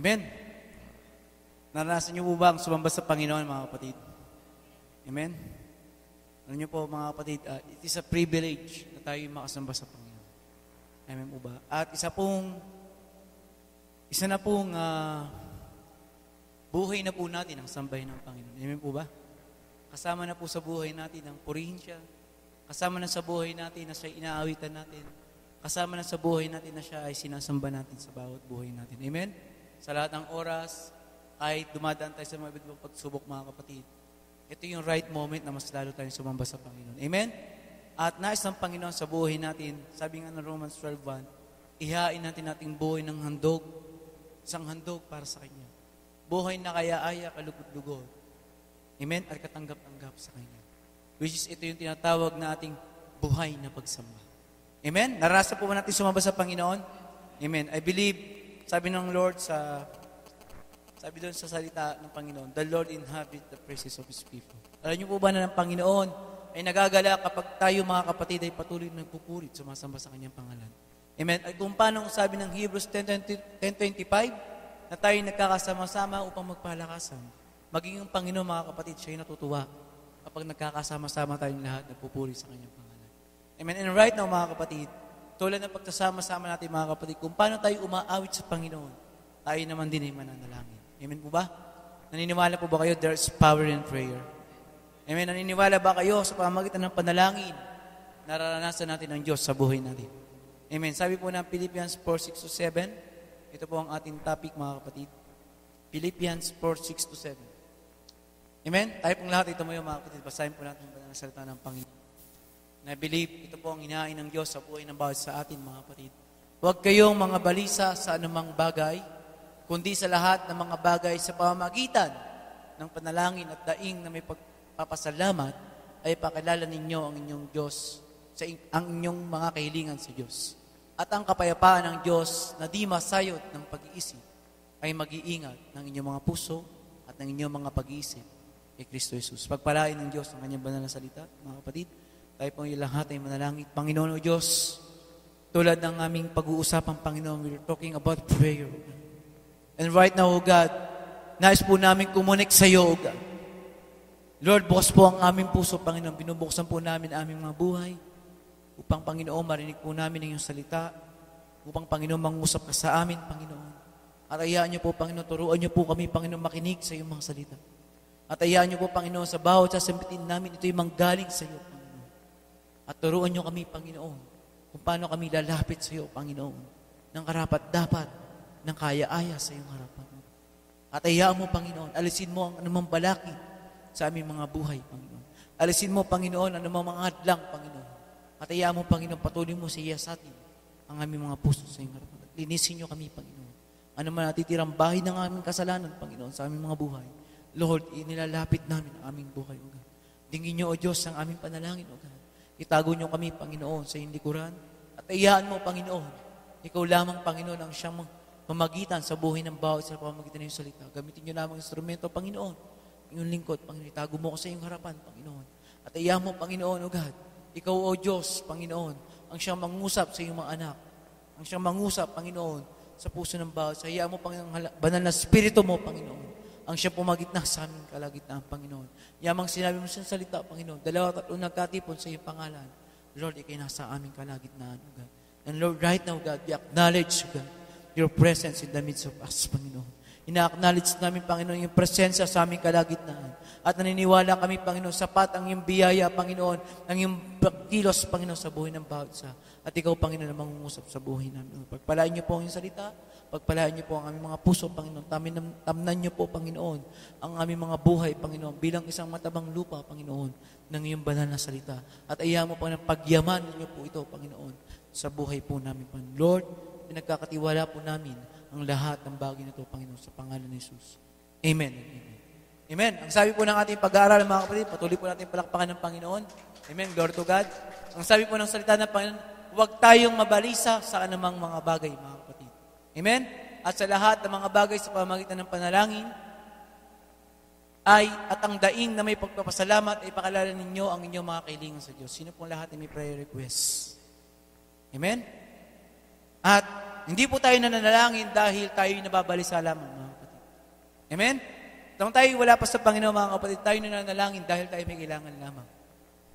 Amen? Naranasan niyo po ba ang sumamba sa Panginoon, mga kapatid? Amen? Alam niyo po, mga kapatid, it is a privilege na tayo makasamba sa Panginoon. Amen po ba? At isa na pong buhay na po natin ang sambahin ng Panginoon. Amen po ba? Kasama na po sa buhay natin ang purihin siya. Kasama na sa buhay natin na siya inaawitan natin. Kasama na sa buhay natin na siya ay sinasamba natin sa bawat buhay natin. Amen? Sa lahat ng oras, kahit dumadaan tayo sa mga iba't ibang pagsubok, mga kapatid, ito yung right moment na mas lalo tayong sumamba sa Panginoon. Amen? At nais ng Panginoon sa buhay natin, sabi nga ng Romans 12:1, ihain natin ating buhay ng handog, isang handog para sa Kanya. Buhay na kaya-aya, kalugod-lugod. Amen? At katanggap-tanggap sa Kanya. Which is, ito yung tinatawag na ating buhay na pagsamba. Amen? Narasa po ba natin sumamba sa Panginoon? Amen. I believe, sabi ng Lord sabi doon sa salita ng Panginoon, the Lord inhabit the praises of His people. Alam niyo po ba na ng Panginoon ay nagagala kapag tayo, mga kapatid, ay patuloy nagpupurit, sumasamba sa Kanyang pangalan. Amen. At kung paano sabi ng Hebrews 10:25, na tayo nagkakasama-sama upang magpalakasan. Maging yung Panginoon, mga kapatid, siya yung natutuwa kapag nagkakasama-sama tayong lahat, nagpupuri sa Kanyang pangalan. Amen. And right now, mga kapatid, tulad ng pagkasama-sama natin, mga kapatid, kung paano tayo umaawit sa Panginoon, tayo naman din ay mananalangin. Amen po ba? Naniniwala po ba kayo, there's power in prayer? Amen. Naniniwala ba kayo sa pamamagitan ng panalangin, nararanasan natin ng Diyos sa buhay natin? Amen. Sabi po ng Philippians 4:6-7, ito po ang ating topic, mga kapatid. Philippians 4:6-7. Amen? Tayo pong lahat, ito mo yung mga kapatid, basahin po natin ang salita ng Panginoon. Na I believe, ito po ang hinahain ng Diyos sa buhay ng bawat sa atin, mga kapatid. Huwag kayong mga balisa sa anumang bagay, kundi sa lahat ng mga bagay sa pamamagitan ng panalangin at daing na may pagpapasalamat, ay pakilala ninyo ang inyong Diyos, ang inyong mga kahilingan sa Diyos. At ang kapayapaan ng Diyos na di masayot ng pag-iisip ay mag-iingat ng inyong mga puso at ng inyong mga pag-iisip kay Kristo Jesus. Pagpalain ng Diyos ang kanyang banal na salita, mga kapatid. Tayo pong lahat ay manalangin. Panginoon o Diyos, tulad ng aming pag-uusapang Panginoon, we're talking about prayer. And right now, O God, nais po namin kumunik sa iyo, O God. Lord, bukas po ang aming puso, Panginoon. Binubuksan po namin ang aming mga buhay upang, Panginoon, marinig po namin ang iyong salita, upang, Panginoon, mangusap ka sa amin, Panginoon. At ayaan niyo po, Panginoon, turuan niyo po kami, Panginoon, makinig sa iyong mga salita. At ayaan niyo po, Panginoon, sa bawat sasambitin namin, ito'y manggaling sa iyo, Panginoon. At turuan niyo kami, Panginoon, kung paano kami lalapit sa iyo, Panginoon, ng karapat-dapat, ng kaya-aya sa iyong harapan. At ayaan mo, Panginoon, alisin mo ang anumang balakid sa aming mga buhay, Panginoon. Alisin mo, Panginoon, anumang mga hadlang, Panginoon. At ayaan mo, Panginoon, patuloy mo siya sa atin ang aming mga puso sa iyong harapan. At linisin niyo kami, Panginoon. Ano man natitirang bahay ng aming kasalanan, Panginoon, sa aming mga buhay. Lord, inilalapit namin ang aming buhay, O God. Dingin niyo, O Diyos, ang aming panalangin, O God. Itago niyo kami, Panginoon, sa iyong likuran. At ayaan mo, Panginoon, ikaw lamang, Panginoon, ang siyang pamagitan sa buhay ng bawat sa pamamagitan ng iyong salita. Gamitin niyo lamang instrumento, Panginoon, iyong lingkod, Panginoon. Itago mo ko sa iyong harapan, Panginoon. At ayaan mo, Panginoon, O God, ikaw, O Diyos, Panginoon, ang siyang mangusap sa iyong mga anak. Ang siyang mangusap, Panginoon, sa puso ng bawat. Sa hayaan mo, Panginoon, banal na spirito mo, Panginoon, ang siyang pumagitna sa aming kalagitnaan, Panginoon. Yamang sinabi mo sa salita, Panginoon, 2 o 3 nagkatipon sa iyong pangalan. Lord, ikay nasa aming kalagitnaan, O God. And Lord, right now, God, we acknowledge, God, your presence in the midst of us, Panginoon. Ina-acknowledge namin, Panginoon, yung presensya sa aming kalagitnaan. At naniniwala kami, Panginoon, sapat ang iyong biyaya, Panginoon, ang iyong kilos, Panginoon, sa buhay ng bawat isa. At ikaw, Panginoon, na mangungusap sa buhay namin. Pagpalain niyo po ang iyong salita, pagpalain niyo po ang aming mga puso, Panginoon. Tamnan niyo po, Panginoon, ang aming mga buhay, Panginoon, bilang isang matabang lupa, Panginoon, ng iyong banal na salita. At ayaw mo, Panginoon, pagyaman niyo po ito, Panginoon, sa buhay po namin, Panginoon. Lord, pinagkakatiwala po namin ang lahat ng bagay na ito, Panginoon, sa pangalan ni Jesus. Amen. Amen. Amen. Ang sabi po ng ating pag-aaral, mga kapatid, patuloy po natin palakpakan ng Panginoon. Amen. Glory to God. Ang sabi po ng salita ng Panginoon, huwag tayong mabalisa sa anumang mga bagay, mga kapatid. Amen. At sa lahat ng mga bagay sa pamamagitan ng panalangin, at ang daing na may pagpapasalamat ay pakilala ninyo ang inyong mga kahilingan sa Diyos. Sino pong lahat ay may prayer requests? Amen. At hindi po tayo nananalangin dahil tayo nababalisa lamang, Amen? Nung tayo wala pa sa Panginoon, mga kapatid, tayo nananalangin dahil tayo may kailangan lamang.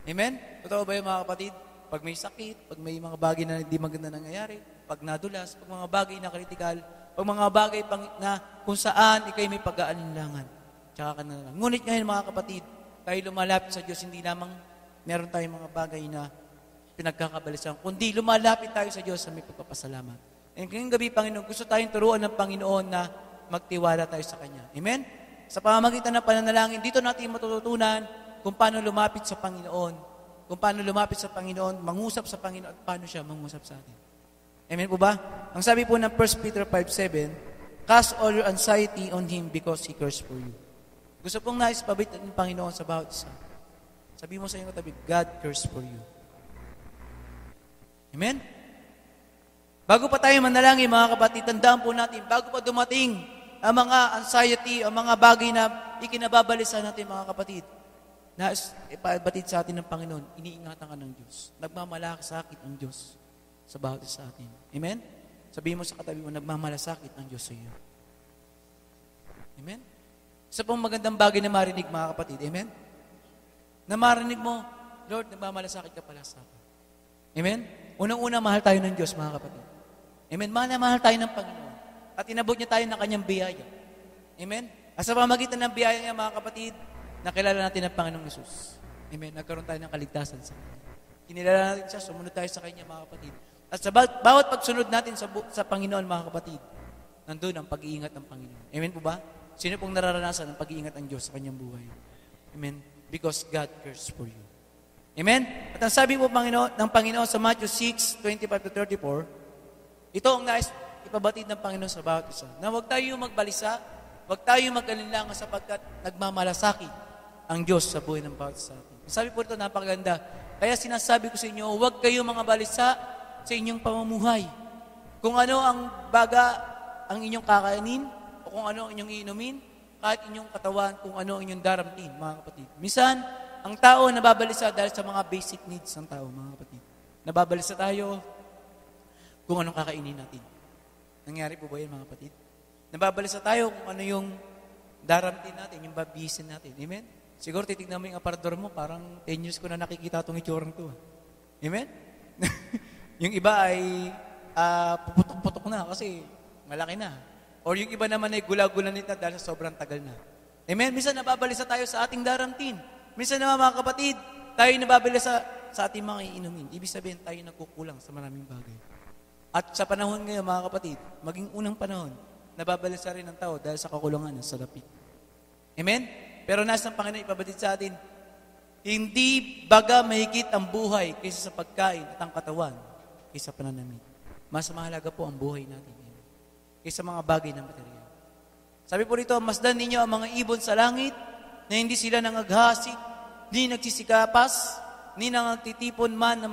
Amen? Totoo ba yung mga kapatid? Pag may sakit, pag may mga bagay na hindi maganda nangyayari, pag nadulas, pag mga bagay na kritikal, pag mga bagay na kung saan ikay may pag-aalinlangan, tsaka ka na lang. Ngunit ngayon, mga kapatid, tayo lumalapit sa Diyos, hindi lamang meron tayong mga bagay na pinagkakabalisan, kundi lumalapit tayo sa Diyos sa may pagpapasalamat. And ngayong gabi, Panginoon, gusto tayong turuan ng Panginoon na magtiwala tayo sa Kanya. Amen? Sa pamamagitan ng pananalangin, dito natin matututunan kung paano lumapit sa Panginoon, kung paano lumapit sa Panginoon, mangusap sa Panginoon, at paano siya mangusap sa atin. Amen po ba? Ang sabi po ng 1 Peter 5:7, cast all your anxiety on Him because He cares for you. Gusto pong nais pabitin ng Panginoon sa bawat isa. Sabi mo sa iyong katabi, God cares for you. Amen? Bago pa tayo manalangin, mga kapatid, tandaan po natin, bago pa dumating ang mga anxiety, ang mga bagay na ikinababalisa natin, mga kapatid, na ipabatid sa atin ng Panginoon, iniingatan ka ng Diyos. Nagmamalasakit ang Diyos sa bawat isa sa atin. Amen? Sabihin mo sa katabi mo, nagmamalasakit ang Diyos sa iyo. Amen? Isa pong magandang bagay na marinig, mga kapatid. Amen? Na marinig mo, Lord, nagmamalasakit ka pala sa akin. Amen? Unang-una, mahal tayo ng Diyos, mga kapatid. Amen? Mahal tayo ng Panginoon. At inabot niya tayo ng kanyang biyaya. Amen? At sa pamagitan ng biyaya niya, mga kapatid, nakilala natin ang Panginoong Yesus. Amen? Nagkaroon tayo ng kaligtasan sa Kanya. Kinilala natin siya, sumunod tayo sa Kanya, mga kapatid. At sa bawat pagsunod natin sa Panginoon, mga kapatid, nandun ang pag-iingat ng Panginoon. Amen po ba? Sino pong nararanasan ang pag-iingat ng Diyos sa kanyang buhay? Amen? Because God cares for you. Amen? At ang sabi po ng Panginoon sa Matthew 6:25-34, ito ang nais ipabatid ng Panginoon sa bawat isa. Na huwag tayo magbalisa, huwag tayo mag-alinlangan sapagkat nagmamalasakit ang Diyos sa buhay ng bawat isa. Sabi po ito, napakaganda. Kaya sinasabi ko sa inyo, huwag kayo mga balisa sa inyong pamumuhay. Kung ano ang baga ang inyong kakainin, o kung ano ang inyong iinumin, kahit inyong katawan, kung ano ang inyong daramtin, mga kapatid. Minsan, ang tao nababalisa dahil sa mga basic needs ng tao, mga kapatid. Nababalisa tayo kung anong kakainin natin. Nangyari po ba yun, mga kapatid? Nababalisa tayo kung ano yung daramtin natin, yung babisin natin. Amen? Siguro titignan mo yung aparador mo, parang 10 years ko na nakikita itong itsurang to. Amen? Yung iba ay puputok-putok na kasi malaki na. Or yung iba naman ay gula-gula nito dahil sa sobrang tagal na. Amen? Minsan nababalisa tayo sa ating daramtin. Minsan naman, mga kapatid, tayo nababalisa sa ating mga iinumin. Ibig sabihin, tayo nagkukulang sa maraming bagay. At sa panahon ngayon, mga kapatid, maging unang panahon, nababalisa rin ang tao dahil sa kakulangan ng salapi. Amen? Pero nasa Panginoon ipabatid sa atin, hindi baga mahigit ang buhay kaysa sa pagkain at ang katawan kaysa pananamit. Mas mahalaga po ang buhay natin kaysa mga bagay na material. Sabi po rito, masdan ninyo ang mga ibon sa langit na hindi sila nangaghasik, hindi nagsisikapas, hindi nangagtitipon man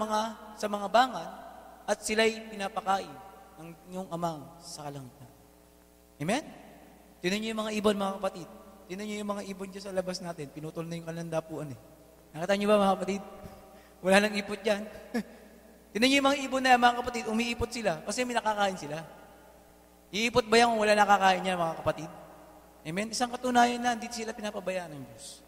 sa mga bangal, at sila'y pinapakain ng inyong amang sa kalangitan. Amen? Tinan niyo yung mga ibon, mga kapatid. Tinan niyo yung mga ibon dyan sa labas natin. Pinutol na yung kalandapuan eh. Nakita niyo ba, mga kapatid? Wala nang ipot dyan. Tinan niyo yung mga ibon na, mga kapatid, umiipot sila kasi may nakakain sila. Iipot ba yan kung wala nakakain niya, mga kapatid? Amen? Isang katunayan na, hindi sila pinapabayaan ng Diyos.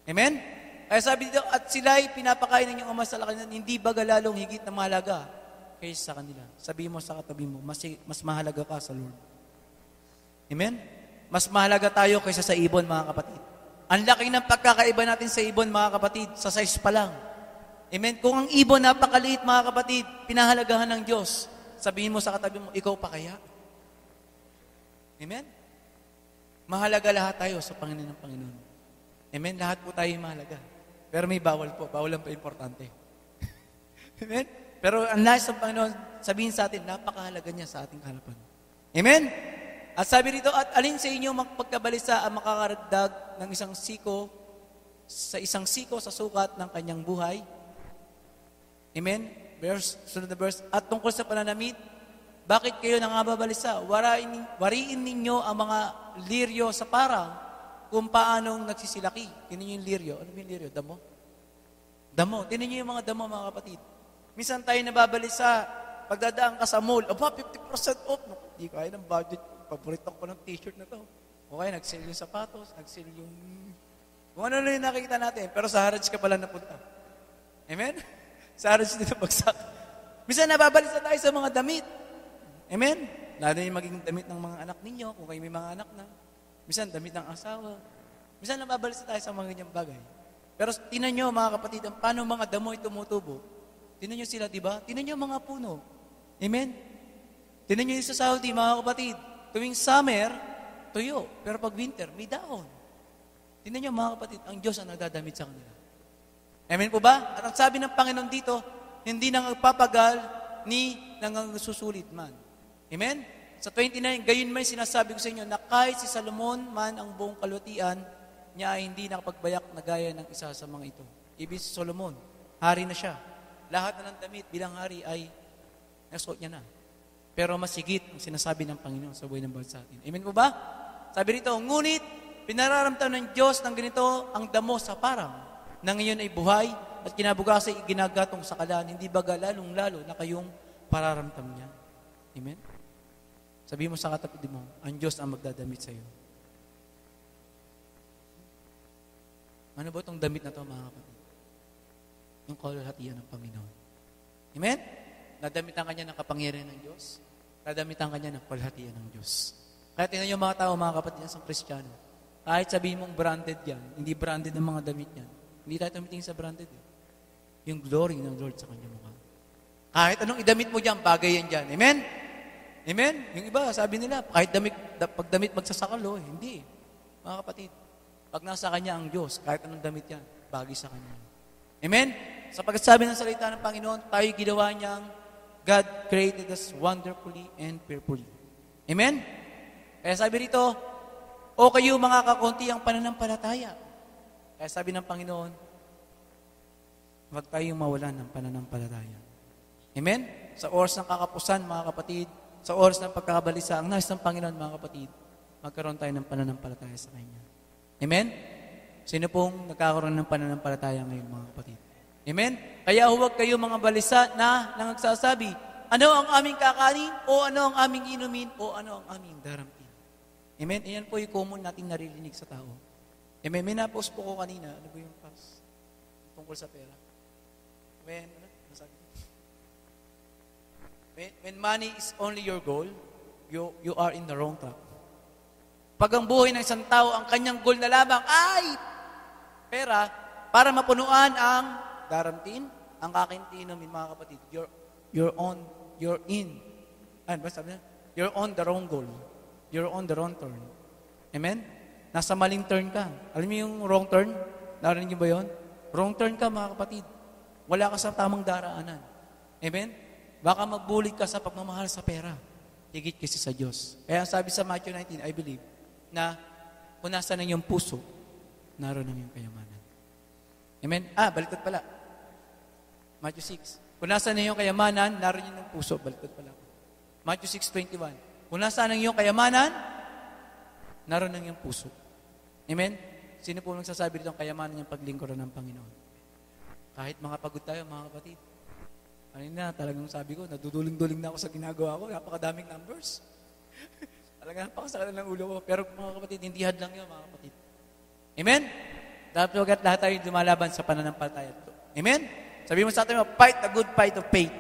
Amen? Kaya sabi dito, at sila'y pinapakain ng inyong ama sa kalangitan, hindi baga lalong higit na mahalaga kaysa sa kanila. Sabihin mo sa katabi mo, mas mahalaga ka sa Lord. Amen? Mas mahalaga tayo kaysa sa ibon, mga kapatid. Ang laki ng pagkakaiba natin sa ibon, mga kapatid, sa size pa lang. Amen? Kung ang ibon napakaliit, mga kapatid, pinahalagahan ng Diyos, sabihin mo sa katabi mo, ikaw pa kaya? Amen? Mahalaga lahat tayo sa Panginoon ng Panginoon. Amen? Lahat po tayo mahalaga. Pero may bawal po. Bawal lang pa importante. Amen? Pero ang nais ng Panginoon, sabihin sa atin, napakahalaga niya sa ating harapan. Amen? At sabi rito, at alin sa inyo magpagkabalisa ang makakaragdag ng isang siko sa sukat ng kanyang buhay? Amen? Sunod na verse. At tungkol sa pananamit, bakit kayo nangababalisa? Wariin ninyo ang mga liryo sa parang kung paanong nagsisilaki. Tinan niyo yung liryo. Ano yung liryo? Damo? Damo. Tinan niyo yung mga damo, mga kapatid. Minsan tayo nababalisa, pagdadaan ka sa mall, 50% off. Hindi kaya ng budget. Paborito ko ng t-shirt na to. O kaya nag-sale yung sapatos, nag-sale yung... Kung ano na yung nakikita natin, pero sa Harrods ka pala napunta. Amen? Sa Harrods dito bagsak. Minsan nababalisa tayo sa mga damit. Amen? Lalo yung maging damit ng mga anak ninyo, kung kayo may mga anak na. Minsan damit ng asawa. Minsan nababalisa tayo sa mga ganyang bagay. Pero tinan nyo mga kapatid, paano mga damoy tumutubo? Tinan nyo sila, di ba? Tinan nyo mga puno. Amen? Tinan nyo yung sa Saudi, mga kapatid. Tuwing summer, tuyo. Pero pag winter, may daon. Tinan nyo mga kapatid, ang Diyos ang nagdadamit sa kanila. Amen po ba? At ang sabi ng Panginoon dito, hindi nangagpapagal ni nangangsusulit man. Amen? Sa 29, gayon may sinasabi ko sa inyo na kahit si Salomon man ang buong kalwatian, niya ay hindi nakapagbayak na gaya ng isa sa mga ito. Ibig si Solomon, hari na siya. Lahat na ng damit bilang hari ay nasuot niya na. Pero mas higit ang sinasabi ng Panginoon sa buhay ng bawat sa atin. Amen po ba? Sabi rito, ngunit pinararamdam ng Diyos ng ganito ang damo sa parang na ngayon ay buhay at kinabukasan ay ginagatong sa kalan, hindi baga lalong-lalo na kayong pararamdam niya. Amen? Sabi mo sa katabi mo, ang Diyos ang magdadamit sa iyo. Ano ba itong damit na ito, mga kapatid? Yung kalahatian ng Panginoon. Amen? Nadamitan kanya ng kapangyarihan ng Diyos. Nadamitan kanya ng kalahatian ng Diyos. Kaya tingnan yung mga tao, mga kapatid, sa Kristiyano. Kahit sabihin mong branded yan, hindi branded ang mga damit yan. Hindi tayo tumitingin sa branded. Yung glory ng Lord sa kanyang mukha. Kahit anong idamit mo dyan, bagay yan dyan. Amen? Amen? Yung iba, sabi nila, kahit pag damit magsasakalo, hindi. Mga kapatid, pag nasa kanya ang Diyos, kahit anong damit yan, bagay sa kanya. Amen? Sa pagsasabi ng salita ng Panginoon, tayo ginawa niyang God created us wonderfully and fearfully. Amen? Kaya sabi rito, o kayo mga kakunti ang pananampalataya. Kaya sabi ng Panginoon, huwag tayong mawalan ng pananampalataya. Amen? Sa oras ng kakapusan, mga kapatid, sa oras ng pagkakabalisa, ang nais ng Panginoon, mga kapatid, magkaroon tayo ng pananampalataya sa Kanya. Amen? Sino pong nagkakaroon ng pananampalataya ngayon, mga kapatid? Amen? Kaya huwag kayo mga balisa na nagsasabi, ano ang aming kakanin, o ano ang aming inumin, o ano ang aming daramtin. Amen? Iyan po yung common nating naririnig sa tao. Amen? May na-post po ko kanina. Ano ba yung post? Tungkol sa pera. Amen? Ano? Masabi ko? When money is only your goal, you are in the wrong track. Pag ang buhay ng isang tao, ang kanyang goal na lamang ay pera para mapunuan ang daramtin, ang aking tinumin, mga kapatid. You're in. Ano ba sabi niya? You're on the wrong goal. You're on the wrong turn. Amen? Nasa maling turn ka. Alam niyo yung wrong turn? Narinig niyo ba yun? Wrong turn ka, mga kapatid. Wala ka sa tamang daraanan. Amen? Baka magbulig ka sa pagmamahal sa pera. Higit kasi sa Diyos. Kaya sabi sa Matthew 19, I believe, na kung nasa ng iyong puso, naroon ang iyong kayamanan. Amen? Baliktad pala. Matthew 6. Kung nasa ng iyong kayamanan, naroon yung puso. Baliktad pala. Matthew 6:21. Kung nasa ng iyong kayamanan, naroon ang iyong puso. Amen? Sino po nagsasabi dito ang kayamanan niyang paglingkuran ng Panginoon? Kahit mga pagod tayo, mga kapatid. Kanina, talagang sabi ko, naduduling-duling na ako sa ginagawa ko. Napakadaming numbers. Talagang napakasakal ng ulo ko. Pero mga kapatid, hindi hadlang yun, mga kapatid. Amen? Dapat lahat tayo lumalaban sa pananampalataya. Amen? Sabi mo sa atin, fight the good fight of faith.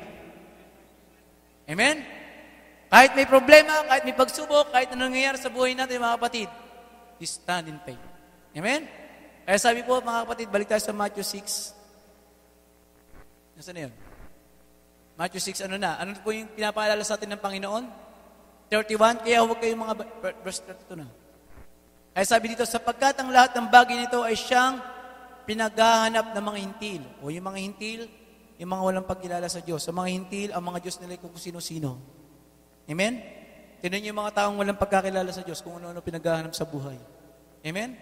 Amen? Kahit may problema, kahit may pagsubok, kahit anong nangyayari sa buhay natin, mga kapatid, stand in faith. Amen? Kaya sabi po, mga kapatid, balik tayo sa Matthew 6. Nasaan na yun? Matthew 6, ano na? Ano po yung pinapaalala sa atin ng Panginoon? 31, kaya huwag kayong mga, verse 32 na. Kaya sabi dito, sapagkat ang lahat ng bagay nito ay siyang pinaghahanap ng mga hintil. O yung mga hintil, yung mga walang pagkilala sa Diyos. Sa mga hintil, ang mga Diyos nila kung sino-sino. Amen? Tignan niyo yung mga taong walang pagkakilala sa Diyos kung ano-ano pinaghahanap sa buhay. Amen?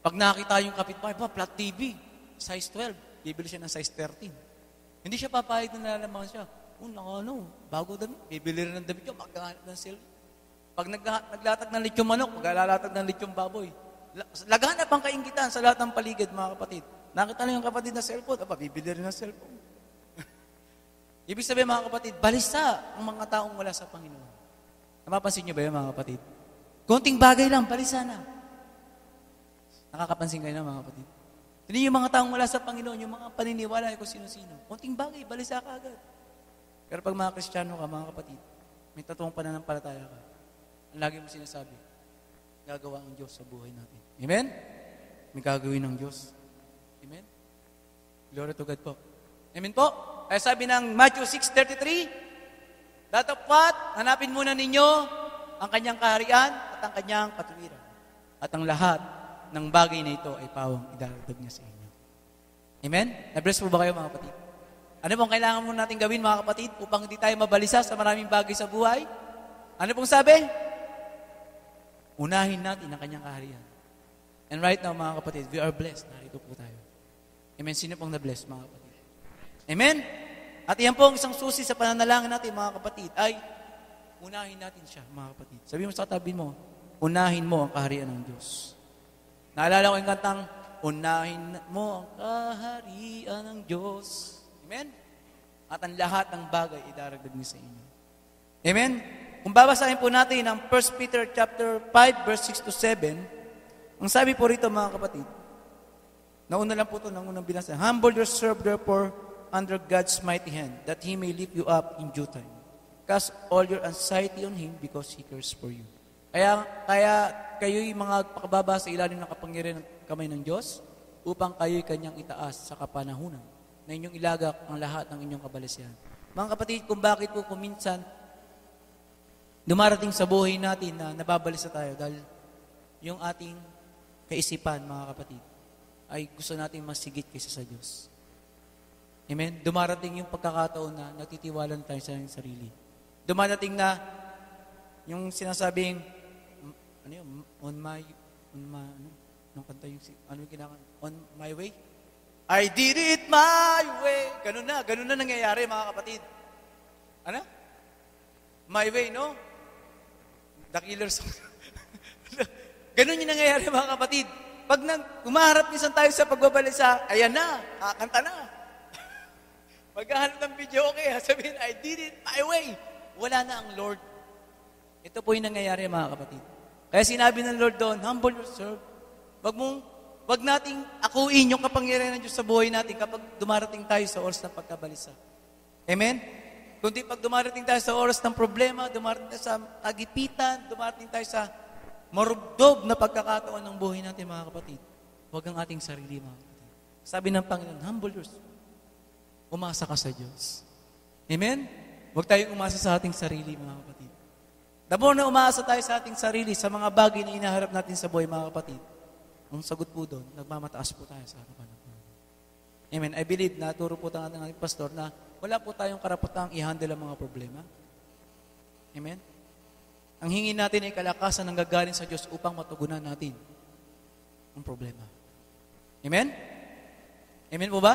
Pag nakita yung kapitbahay, flat TV, size 12, bibili siya ng size 13. Hindi siya papayag na nalalaman siya. Bago damit. Bibili rin ng damit yun, magkahanap ng cellphone. Pag naglatag ng lechong manok, maglalatag ng lechong baboy. Laganap ang kainggitan sa lahat ng paligid, mga kapatid. Nakita lang yung kapatid na cellphone, bibili rin ng cellphone. Ibig sabihin, mga kapatid, balisa ang mga taong wala sa Panginoon. Napapansin niyo ba yun, mga kapatid? Konting bagay lang, balisa na. Nakakapansin kayo na mga kapatid. Hindi yung mga taong wala sa Panginoon, yung mga paniniwala kung sino-sino. Konting bagay, balisa ka agad. Pero pag mga Kristiyano ka, mga kapatid, may totoong pananampalataya ka, ang lagi mo sinasabi, gagawa ang Diyos sa buhay natin. Amen? May gagawin ng Diyos. Amen? Glory to God po. Amen po? Kaya sabi ng Matthew 6:33, datapwat, hanapin muna ninyo ang kanyang kaharian at ang kanyang katuwiran. At ang lahat ng bagay na ito ay pawang idaragdag niya sa inyo. Amen? Na-bless po ba kayo mga kapatid? Ano pong kailangan mo natin gawin mga kapatid upang hindi tayo mabalisa sa maraming bagay sa buhay? Ano pong sabi? Unahin natin ang kanyang kaharian. And right now mga kapatid, we are blessed. Narito po tayo. Amen? Sino pong na-bless mga kapatid? Amen? At yan po ang isang susi sa pananalangin natin mga kapatid ay unahin natin siya mga kapatid. Sabi mo sa katabi mo, unahin mo ang kaharian ng Diyos. Naalala ko yung kantang, unahin mo ang kaharian ng Diyos. Amen? At ang lahat ng bagay idaragdag niya sa inyo. Amen? Kung babasahin po natin ang 1 Peter chapter 5 verse 6 to 7, ang sabi po rito mga kapatid, nauna lang po ito, unang binasa, humble yourself therefore under God's mighty hand, that He may lift you up in due time. Cast all your anxiety on Him because He cares for you. Kaya kayo'y mga pakababa sa ilalim ng kapangyarihan ng kamay ng Diyos upang kayo'y kanyang itaas sa kapanahunan na inyong ilagak ang lahat ng inyong kabalisihan. Mga kapatid, kung bakit po kuminsan dumarating sa buhay natin na nababalisa tayo dahil yung ating kaisipan, mga kapatid, ay gusto natin masigit kaysa sa Diyos. Amen? Dumarating yung pagkakataon na nagtitiwala na tayo sa sarili. Dumarating na yung sinasabing, ano yun, anong kanta yung, ano yung kinakanta? On my way? I did it my way. Ganun na nangyayari mga kapatid. Ano? My way, no? The Killers. Ganun yung nangyayari mga kapatid. Pag umaharap minsan tayo sa pagbabalisa, ayan na, kakanta na. Pagkahanap ng video, okay, sabihin, I did it my way. Wala na ang Lord. Ito po yung nangyayari mga kapatid. Kaya sinabi ng Lord doon, humble yourself. Wag nating akuin yung kapangyarihan ng Diyos sa buhay natin kapag dumarating tayo sa oras ng pagkabalisa. Amen? Kundi pag dumarating tayo sa oras ng problema, dumarating tayo sa kagipitan, dumarating tayo sa marugdob na pagkakataon ng buhay natin mga kapatid, huwag ang ating sarili mga kapatid. Sabi ng Panginoon, humble yourself. Umasa ka sa Diyos. Amen? Huwag tayong umasa sa ating sarili mga kapatid. The more na umaasa tayo sa ating sarili, sa mga bagay na inaharap natin sa buhay, mga kapatid, ang sagot po doon, nagmamataas po tayo sa harapan ng Panginoon. Amen. I believe na turo po ng ating pastor na wala po tayong karapatang i-handle ang mga problema. Amen. Ang hingin natin ay kalakasan ng gagaling sa Diyos upang matugunan natin ang problema. Amen? Amen po ba?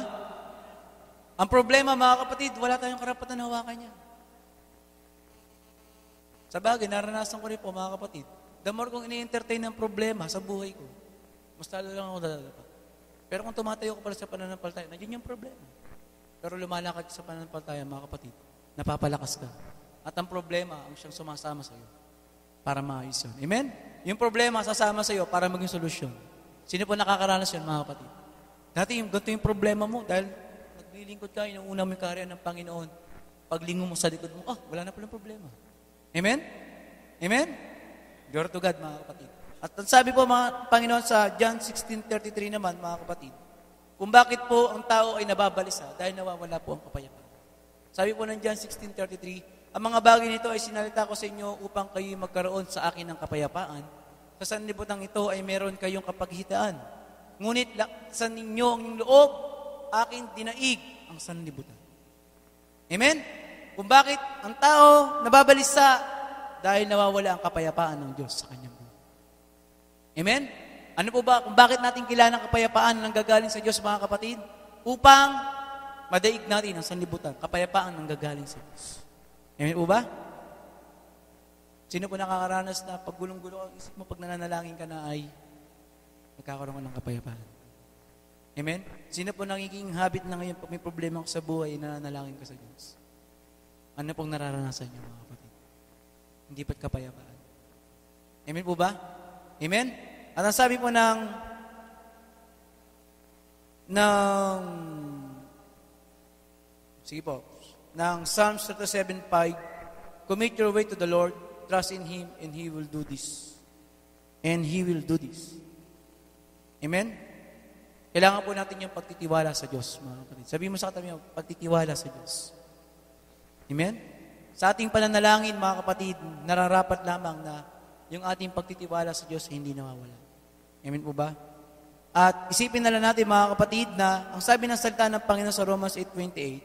Ang problema, mga kapatid, wala tayong karapatan na hawakan niya. Sa bagay, naranasan ko rin po, mga kapatid. The more kong ini-entertain ng problema sa buhay ko, mas talo lang ako dadalapat. Pero kung tumatayo ko pala sa pananampalataya, nandiyan yung problema. Pero lumalakad sa pananampalataya, mga kapatid, napapalakas ka. At ang problema, ang siyang sumasama sa iyo para maayos yun. Amen? Yung problema, sasama sa iyo para maging solusyon. Sino po nakakaranas yun, mga kapatid? Dati, ganito yung problema mo dahil naglilingkod ka, inuuna mo yung karya ng Panginoon. Paglingo mo sa likod mo, wala na palang problema. Amen? Amen? Glory to God, mga kapatid. At ang sabi po, mga Panginoon, sa John 16:33 naman, mga kapatid, kung bakit po ang tao ay nababalisa dahil nawawala po ang kapayapaan. Sabi po ng John 16:33, ang mga bagay nito ay sinalita ko sa inyo upang kayo magkaroon sa akin ng kapayapaan. Sa sanlibutan ito ay meron kayong kapaghitaan. Ngunit laksan ninyo ang inyong loob, aking dinaig ang sanlibutan. Amen? Kung bakit ang tao nababalisa dahil nawawala ang kapayapaan ng Diyos sa kanyang buhay. Amen? Ano po ba? Kung bakit natin kailangan ng kapayapaan na nanggagaling sa Diyos, mga kapatid? Upang madaig natin ang sanlibutan, kapayapaan na nanggagaling sa Diyos. Amen po ba? Sino po nakakaranas na paggulong-gulo ang isip mo pag nananalangin ka na ay magkakaroon ka ng kapayapaan? Amen? Sino po nagiging habit na ngayon pag may problema ko sa buhay, nananalangin ka sa Diyos? Ano pong nararanasan niyo, mga kapatid? Hindi ba't kapayapaan? Amen po ba? Amen? At ang sabi po sige po, ng Psalms 37:5, commit your way to the Lord, trust in Him, and He will do this. And He will do this. Amen? Kailangan po natin yung pagtitiwala sa Diyos, mga kapatid. Sabihin mo sa katabi mo, pagtitiwala sa Diyos. Amen? Sa ating pananalangin, mga kapatid, nararapat lamang na yung ating pagtitiwala sa Diyos ay hindi nawawala. Amen po ba? At isipin na lang natin, mga kapatid, na ang sabi ng salita ng Panginoon sa Romans 8:28,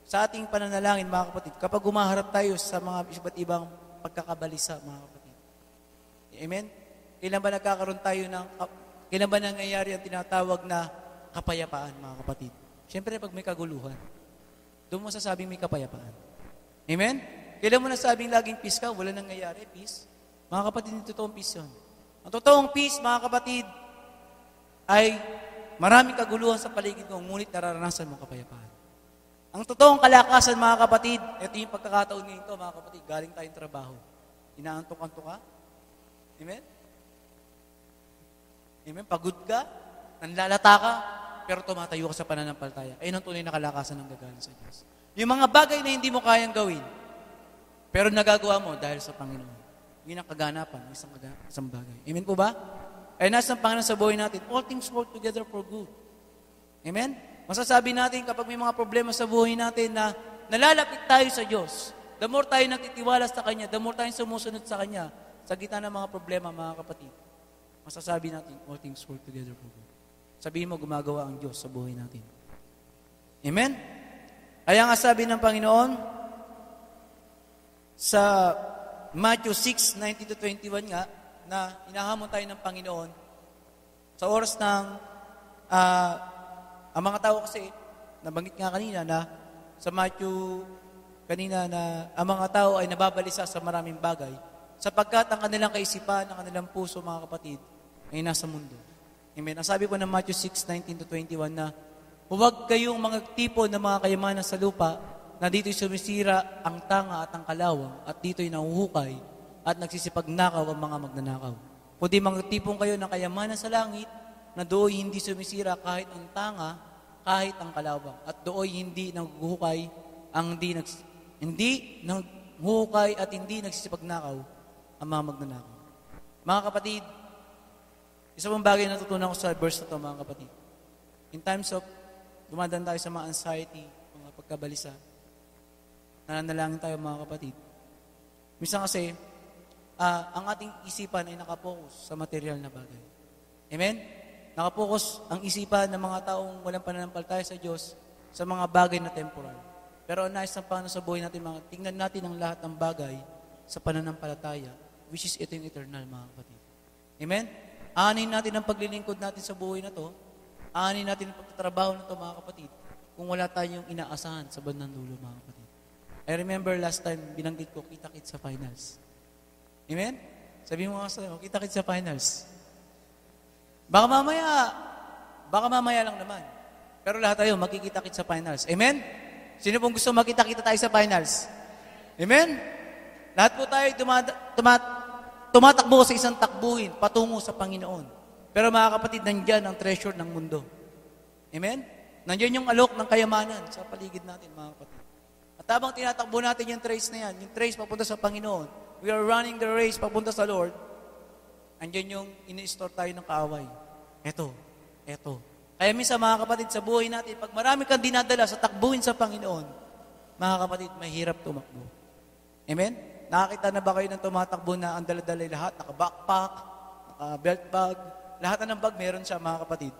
sa ating pananalangin, mga kapatid, kapag umaharap tayo sa mga iba't ibang pagkakabalisa, mga kapatid. Amen? Kailan ba nangyayari ang tinatawag na kapayapaan, mga kapatid? Siyempre, pag may kaguluhan, doon mo sasabing may kapayapaan. Amen? Kailan mo nasabing laging peace ka, wala nangyayari, peace? Mga kapatid, yung totoong peace yun. Ang totoong peace, mga kapatid, ay maraming kaguluhan sa paligid mo, ngunit nararanasan mo kapayapaan. Ang totoong kalakasan, mga kapatid, ito yung pagkakataon ngayon ito, mga kapatid, galing tayong trabaho. Inaantok-antok ka? Amen? Amen? Pagod ka, nanlalata ka, pero tumatayo ka sa pananampalataya. Ayun ang tunay na kalakasan ng gagaling sa Diyos. Yung mga bagay na hindi mo kayang gawin, pero nagagawa mo dahil sa Panginoon. Yun ang kaganapan ng isang bagay. Amen po ba? Ay nasa Panginoon sa buhay natin, all things work together for good. Amen? Masasabi natin kapag may mga problema sa buhay natin na nalalapit tayo sa Diyos, the more tayo nagtitiwala sa Kanya, the more tayo sumusunod sa Kanya, sa gitna ng mga problema, mga kapatid, masasabi natin, all things work together for good. Sabihin mo, gumagawa ang Diyos sa buhay natin. Amen? Kaya nga sabi ng Panginoon, sa Matthew 6:19-21 nga, na inahamon tayo ng Panginoon, sa oras ng, ang mga tao kasi, nabanggit nga kanina na, sa Matthew, kanina na, ang mga tao ay nababalisa sa maraming bagay, sapagkat ang kanilang kaisipan, ang kanilang puso, mga kapatid, ay nasa mundo. Amen. Ang sabi po ng Matthew 6:19-21 na, huwag kayong mga tipo ng mga kayamanan sa lupa na dito'y sumisira ang tanga at ang kalawang at dito'y nahuhukay at nagsisipagnakaw ang mga magnanakaw. Kundi mga tipong kayo ng kayamanan sa langit na do'y hindi sumisira kahit ang tanga, kahit ang kalawang. At do'y hindi naghuhukay, hindi naghuhukay at hindi nagsisipagnakaw ang mga magnanakaw. Mga kapatid, isa pang bagay na natutunan ko sa verse na ito, mga kapatid. In times of dumadaan tayo sa mga anxiety, mga pagkabalisa, nananalangin tayo, mga kapatid. Minsan kasi, ang ating isipan ay nakapokus sa material na bagay. Amen? Nakapokus ang isipan ng mga taong walang pananampalataya sa Diyos sa mga bagay na temporal. Pero ang nais ng Panginoon sa buhay natin, tingnan natin ang lahat ng bagay sa pananampalataya, which is ito yung eternal, mga kapatid. Amen? Aanin natin ang paglilingkod natin sa buhay na to, aanin natin ang pagtatrabaho na to, mga kapatid, kung wala tayong inaasahan sa bandang dulo, mga kapatid. I remember last time, binanggit ko, kita-kits sa finals. Amen? Sabi mo nga sa kita-kits sa finals. Baka mamaya lang naman. Pero lahat tayo, magkikita-kits sa finals. Amen? Sino pong gusto makita-kita tayo sa finals? Amen? Lahat po tayo tumatakbo sa isang takbuhin, patungo sa Panginoon. Pero mga kapatid, nandyan ang treasure ng mundo. Amen? Nandyan yung alok ng kayamanan sa paligid natin, mga kapatid. At habang tinatakbo natin yung trace na yan, yung trace papunta sa Panginoon, we are running the race papunta sa Lord, andyan yung ini-store tayo ng kaaway. Eto. Kaya minsan, mga kapatid, sa buhay natin, pag marami kang dinadala sa takbuhin sa Panginoon, mga kapatid, mahirap tumakbo. Amen? Nakakita na ba kayo ng tumatakbo na ang dala-dala lahat? Naka-backpack, naka-belt bag, lahat ng bag meron siya, mga kapatid.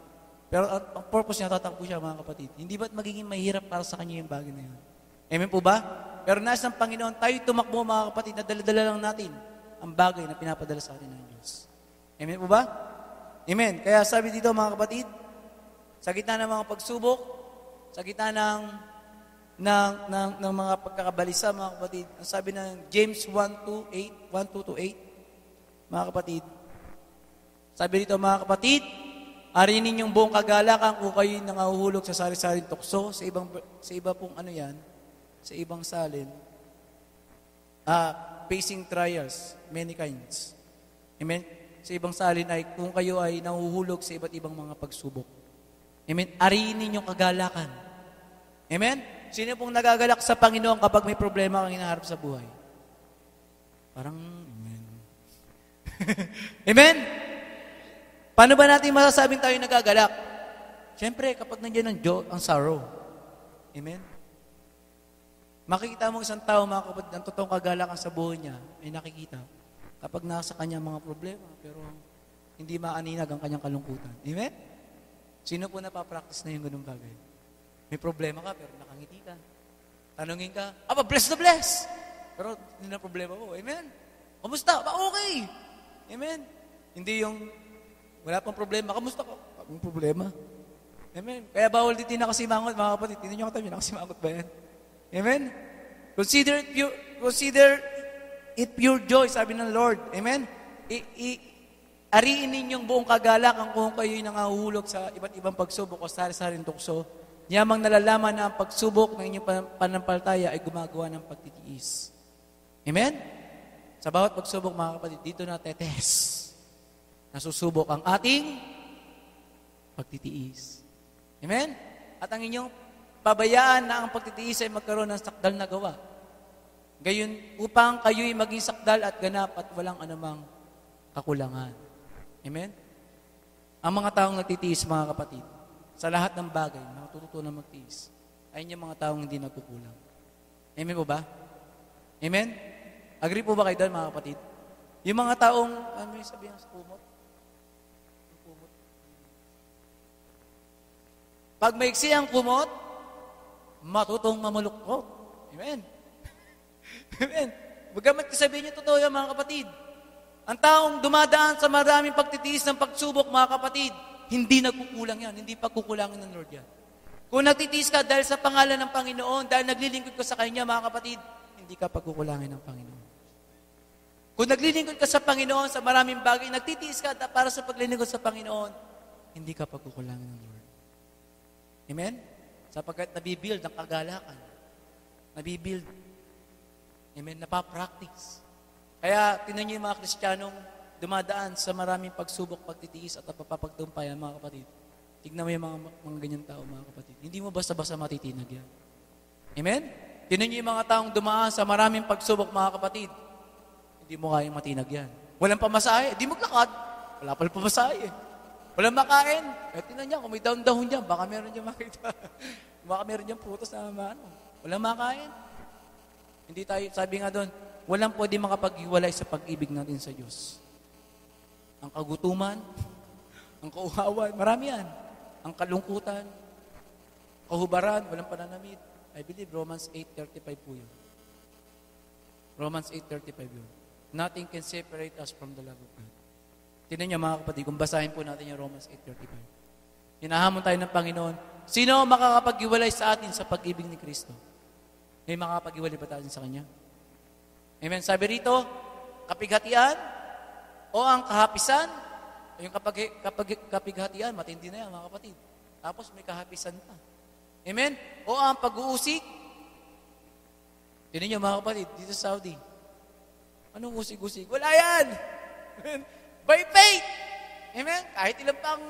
Pero ang purpose niya, tatakbo siya, mga kapatid. Hindi ba't magiging mahirap para sa kanya yung bagay na yun? Amen po ba? Pero nasa ng Panginoon, tayo tumakbo, mga kapatid, na dala-dala lang natin ang bagay na pinapadala sa atin ng Diyos. Amen po ba? Amen. Kaya sabi dito, mga kapatid, sa gitna ng mga pagsubok, sa gitna ng mga pagkakabalisa, mga kapatid, ang sabi ng James 1:2-8, mga kapatid, sabi dito, mga kapatid, arinin yung buong kagalakan kung kayo nangahuhulog sa sari-saring tukso, sa iba pong sa ibang salin, facing trials, many kinds. Amen? Sa ibang salin ay, kung kayo ay nahuhulog sa iba't ibang mga pagsubok. Amen? Ariin ninyong kagalakan. Amen? Sino pong nagagalak sa Panginoon kapag may problema kang hinaharap sa buhay? Parang, amen. Amen? Paano ba natin masasabing tayo nagagalak? Siyempre, kapag nandiyan ang sorrow. Amen? Makikita mo isang tao, mga kapatid, ang totoong kagalakan sa buhay niya ay nakikita kapag nasa kanya mga problema, pero hindi maaninag ang kanyang kalungkutan. Amen? Sino po napapractice na yung ganung bagay? May problema ka, pero nakangiti ka. Tanungin ka, bless na bless! Pero hindi na problema mo. Amen? Kamusta? Okay! Amen? Hindi yung wala pang problema. Kamusta ka? May problema. Amen? Kaya bawal din nakasimangot, mga kapatid. Tingnan nyo katabi, nakasimangot ba yan? Amen? Consider it pure joy, sabi ng Lord. Amen? Ariin ninyong buong kagalakan kung kayo'y nangahuhulog sa iba't ibang pagsubok o sari-saring tukso. Yamang nalalaman na ang pagsubok ng inyong panampalataya ay gumagawa ng pagtitiis. Amen? Sa bawat pagsubok, mga kapatid, dito na tetes. Nasusubok ang ating pagtitiis. Amen? At ang inyong pabayaan na ang pagtitiis ay magkaroon ng sakdal na gawa. Gayon, upang kayo'y maging sakdal at ganap at walang anumang kakulangan. Amen? Ang mga taong nagtitiis, mga kapatid, sa lahat ng bagay, natututunan magtiis, ay yung mga taong hindi nagkukulang. Amen po ba? Amen? Agree po ba kayo doon, mga kapatid? Yung mga taong, ano yung sabihin sa kumot? Pag maiksi ang kumot, matutong mamulukot. Amen? Amen? Bagamat sabihin niyo totoo yan, mga kapatid. Ang taong dumadaan sa maraming pagtitiis ng pagsubok, mga kapatid, hindi nagkukulang yan. Hindi pagkukulangin ng Lord yan. Kung nagtitiis ka dahil sa pangalan ng Panginoon, dahil naglilingkod ka sa Kanya, mga kapatid, hindi ka pagkukulangin ng Panginoon. Kung naglilingkod ka sa Panginoon sa maraming bagay, nagtitiis ka para sa paglilingkod sa Panginoon, hindi ka pagkukulangin ng Lord. Amen? Sapagkat nabibuild ang kagalakan. Nabibuild. Amen? Napapractice. Kaya, tinan niyo yung mga Kristiyanong dumadaan sa maraming pagsubok, pagtitiis at napapagtumpayan, mga kapatid. Tignan mo yung mga ganyan tao, mga kapatid. Hindi mo basta-basta matitinag yan. Amen? Tinan niyo yung mga taong dumaan sa maraming pagsubok, mga kapatid. Hindi mo kayang matinag yan. Walang pamasahe, di maglakad. Wala pala pamasahe. Walang makain. Tinan niya, kung may down-down dyan, baka meron dyan makita. Baka meron dyan prutas na maano. Walang makain. Hindi tayo, sabi nga doon, walang pwede makapaghiwalay sa pag-ibig natin sa Diyos. Ang kagutuman, ang kauhawan, marami yan. Ang kalungkutan, kahubaran, walang pananamit. I believe Romans 8:35 po yun. Romans 8:35 yun. Nothing can separate us from the love of God. Tingnan niyo, mga kapatid, kung basahin po natin yung Romans 8:35. Hinahamon tayo ng Panginoon, sino makakapaghiwalay sa atin sa pag-ibig ni Kristo? May makakapaghiwalay ba tayo sa Kanya? Amen. Sabi rito, kapighatian o ang kahapisan, yung kapighatian, matindi na yan, mga kapatid. Tapos may kahapisan pa. Amen? O ang pag-uusig. Tingnan niyo, mga kapatid, dito sa Saudi. Anong usig-usig? Wala yan! Amen? By faith! Amen? Kahit ilang pang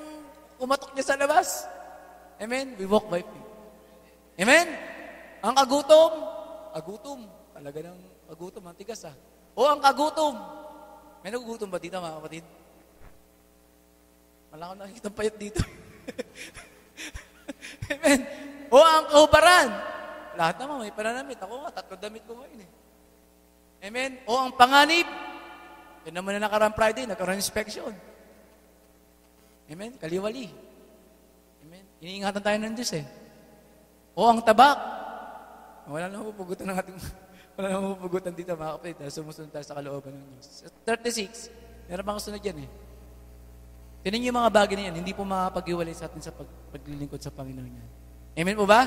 umatok niya sa labas. Amen? We walk by faith. Amen? Ang agutom. Talaga ng agutom, ang tigas ah. O ang kagutom. May nagugutom ba dito, mga kapatid? Wala akong nakikita payat dito. Amen? O ang kahubaran. Lahat naman may pananamit. Ako nga, 3 damit ko ngayon eh. Amen? O ang panganib. Yan naman na nakarang Friday, nagkaroon inspection. Amen? Kaliwali. Amen? Iniingatan tayo ng Diyos eh. O ang tabak. Wala na mapupugutan ng ating... Wala na mapupugutan dito, mga kapatid. Sumusunod tayo sa kalooban ng Diyos. 36. Meron bang sunod yan eh. Tinan niyo yung mga bagay na yan. Hindi po makapag-iwalay sa atin sa paglilingkod sa Panginoon yan. Amen po ba?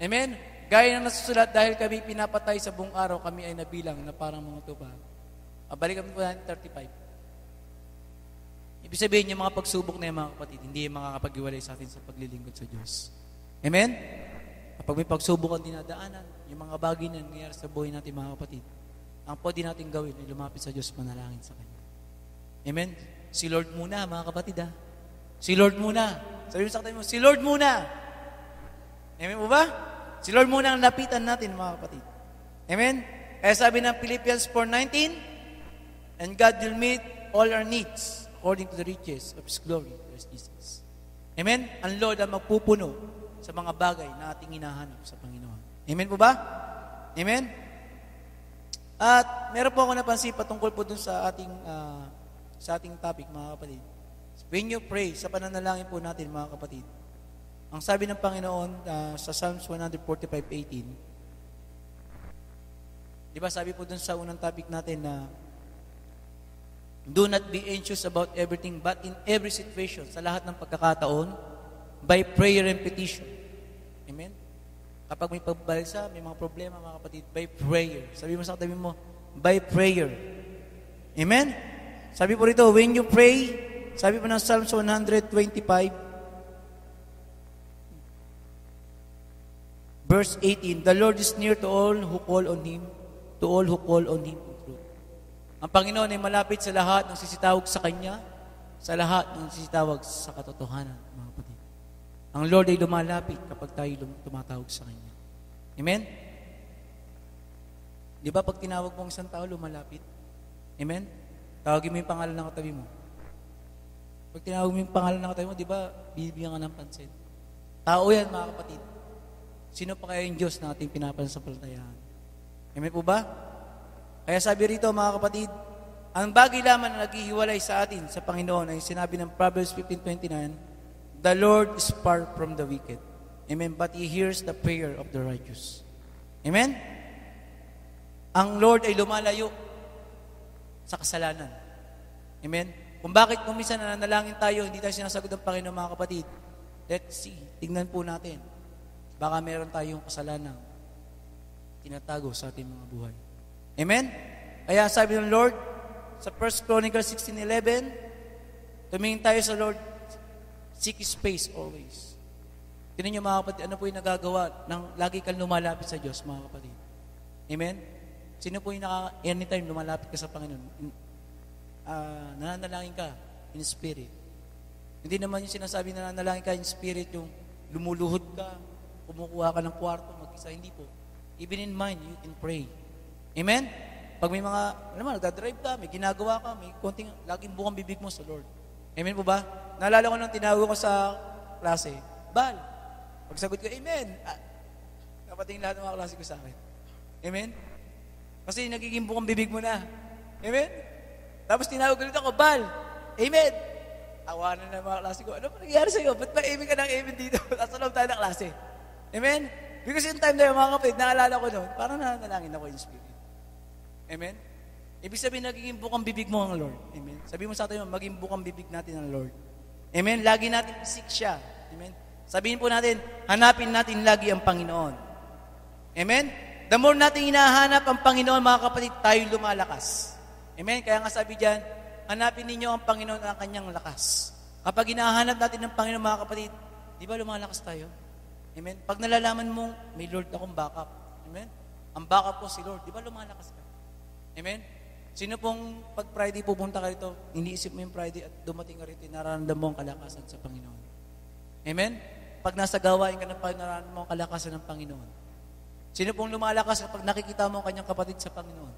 Amen? Gaya ng nasusulat, dahil kami pinapatay sa buong araw, kami ay nabilang na parang mga tuba. Balikan po natin 35. Ibig sabihin yung mga pagsubok na yung mga kapatid, hindi yung makakapag-iwalay sa atin sa paglilingkod sa Diyos. Amen? Kapag may pagsubok ang dinadaanan, yung mga bagay na nangyayari sa buhay natin, mga kapatid, ang pwede natin gawin ay lumapit sa Diyos, manalangin sa Kanya. Amen? Si Lord muna, mga kapatid, ha? Si Lord muna. Sabi mo sa katabi mo, si Lord muna. Amen po ba? Si Lord muna ang lapitan natin, mga kapatid. Amen? Kaya sabi ng Philippians 4:19, and God will meet all our needs according to the riches of His glory, Christ Jesus. Amen? Ang Lord ang magpupuno sa mga bagay na ating hinahanap sa Panginoon. Amen po ba? Amen? At meron po ako napansin patungkol po dun sa ating topic, mga kapatid. When you pray, sa pananalangin po natin, mga kapatid, ang sabi ng Panginoon sa Psalms 145:18, di ba sabi po dun sa unang topic natin na do not be anxious about everything, but in every situation, sa lahat ng pagkakataon, by prayer and petition. Amen? Kapag may pagbalsa, may mga problema, mga kapatid, by prayer. Sabi mo sa katabi mo, by prayer. Amen? Sabi po rito, when you pray, sabi po ng Psalms 125, verse 18, the Lord is near to all who call on Him, to all who call on Him in truth. Ang Panginoon ay malapit sa lahat ng sisitawag sa Kanya, sa lahat ng sisitawag sa katotohanan, mga kapatid. Ang Lord ay lumalapit kapag tayo tumatawag sa Kanya. Amen? Di ba pag tinawag mo ang isang tao, lumalapit? Amen? Tawagin mo yung pangalan ng katabi mo. Pag tinawag mo yung pangalan ng katabi mo, di ba, bibigyan ka ng pansin. Tao yan, mga kapatid. Sino pa kaya yung Diyos na ating pinapansampalatayahan? Amen po ba? Kaya sabi rito, mga kapatid, ang bagay lamang na naghihiwalay sa atin sa Panginoon ay sinabi ng Proverbs 15:29, the Lord is far from the wicked. Amen? But He hears the prayer of the righteous. Amen? Ang Lord ay lumalayo sa kasalanan. Amen? Kung bakit kung minsan nananalangin tayo, hindi tayo sinasagot ng Panginoon, mga kapatid, let's see, tingnan po natin. Baka meron tayong kasalanan tinatago sa ating mga buhay. Amen? Kaya sabi ng Lord, sa 1 Chronicles 16:11, tumingin tayo sa Lord, seek His face always. Tinan niyo, mga kapatid, ano po yung nagagawa ng lagi kang lumalapit sa Diyos, mga kapatid. Amen? Sino po yung anytime lumalapit ka sa Panginoon? Nananalangin ka in spirit. Hindi naman yung sinasabi na nananalangin ka in spirit, yung lumuluhod ka, kumukuha ka ng kwarto, mag-isa. Hindi po. Even in mind, you can pray. Amen? Pag may mga, nagdadrive ka, may ginagawa ka, may konting, laging bukang bibig mo sa Lord. Amen po ba? Naalala ko nung tinawag ko sa klase, Bal. Pagsagot ko, Amen. Kapating lahat ng mga klase ko sa akin. Amen? Kasi nagiging bukang bibig mo na. Amen? Tapos tinawag ulit ako, Bal. Amen. Awanan na mga klase ko. Ano pa nangyari sa'yo? Ba't ba amen ka ng amen dito? Nasa loob tayo ng klase. Amen? Because yung time na yung mga kapatid, naalala ko noon, parang nananalangin ako in spirit. Amen? Ibig sabihin, nagiging bukang bibig mo ang Lord. Amen? Sabi mo sa atin, maging bukang bibig natin ang Lord. Amen? Lagi natin isik siya. Amen? Sabihin po natin, hanapin natin lagi ang Panginoon. Amen? The more natin hinahanap ang Panginoon, mga kapatid, tayo lumalakas. Amen? Kaya nga sabi dyan, hanapin ninyo ang Panginoon ang kanyang lakas. Kapag hinahanap natin ang Panginoon, mga kapatid, di ba lumalakas tayo? Amen? Pag nalalaman mong, may Lord akong backup. Amen? Ang backup ko si Lord, di ba lumalakas ka? Amen? Sino pong pag Friday pupunta ka rito, iniisip mo yung Friday at dumating ka rito, nararamdaman mo ang kalakasan sa Panginoon. Amen? Pag nasa gawain ka ng Panginoon, nararamdaman mo ang kalakasan ng Panginoon. Sino pong lumalakas kapag nakikita mo ang kanyang kapatid sa Panginoon?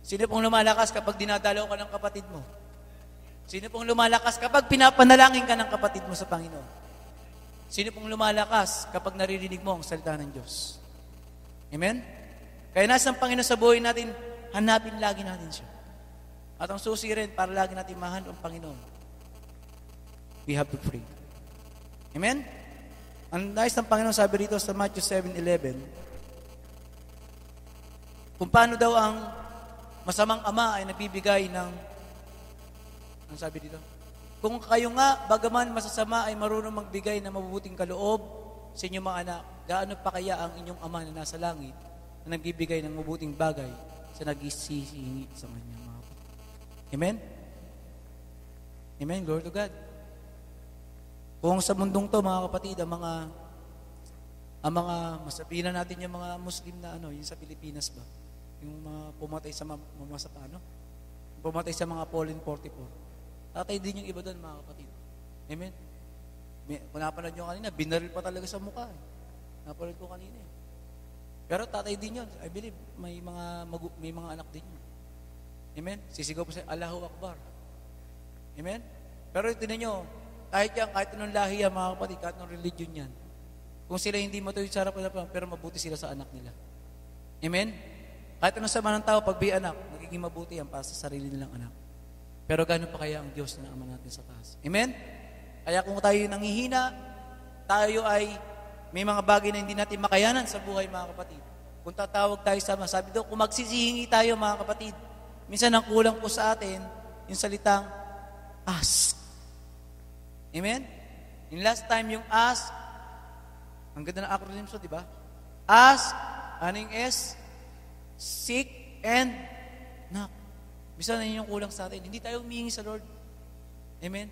Sino pong lumalakas kapag dinadalaw ka ng kapatid mo? Sino pong lumalakas kapag pinapanalangin ka ng kapatid mo sa Panginoon? Sino pong lumalakas kapag naririnig mo ang salita ng Diyos? Amen? Kaya nasa ang Panginoon sa buhay natin, hanapin lagi natin siya. At ang susi rin, para lagi natin mahanap ang Panginoon, we have to pray. Amen? Ang nais ng Panginoon sabi rito sa Matthew 7:11, kung paano daw ang masamang ama ay nagbibigay ng, ang sabi dito? Kung kayo nga, bagaman masasama ay marunong magbigay ng mabubuting kaloob sa inyong mga anak, gaano pa kaya ang inyong ama na nasa langit na nagbibigay ng mabuting bagay sa nag-isihingi sa kanya, mga kapatid. Amen? Amen? Glory to God. Kung sa mundong to, mga kapatid, ang mga masabihin na natin yung mga Muslim na yung sa Pilipinas ba? Yung mga pumatay sa mamasa pa, pumatay sa mga Pauline 44. Tatay din yung iba doon, mga kapatid. Amen? Kung napanood nyo kanina, binaril pa talaga sa mukha. Napanood ko kanina. Pero tatay din yun. I believe, may mga anak din yun. Amen? Sisigaw po sa Allahu Akbar. Amen? Pero tinan nyo, kahit anong lahi yan, mga kapatid, kahit anong religion yan, kung sila hindi matuwid sa harapan, pero mabuti sila sa anak nila. Amen? Kahit anong sama ng tao, pag may anak, magiging mabuti yan para sa sarili nilang anak. Pero gano'n pa kaya ang Diyos na Ama natin sa taas? Amen? Kaya kung tayo nangihina, tayo ay may mga bagay na hindi natin makayanan sa buhay, mga kapatid. Kung tatawag tayo sa sabi daw, kung magsisihingi tayo, mga kapatid, minsan ang kulang po sa atin, yung salitang ask. Amen? Yung last time, yung ask, ang ganda ng acronym so, di ba? Ask, aning S, seek, and knock. Bisa na yun yung kulang sa atin. Hindi tayo humihingi sa Lord. Amen?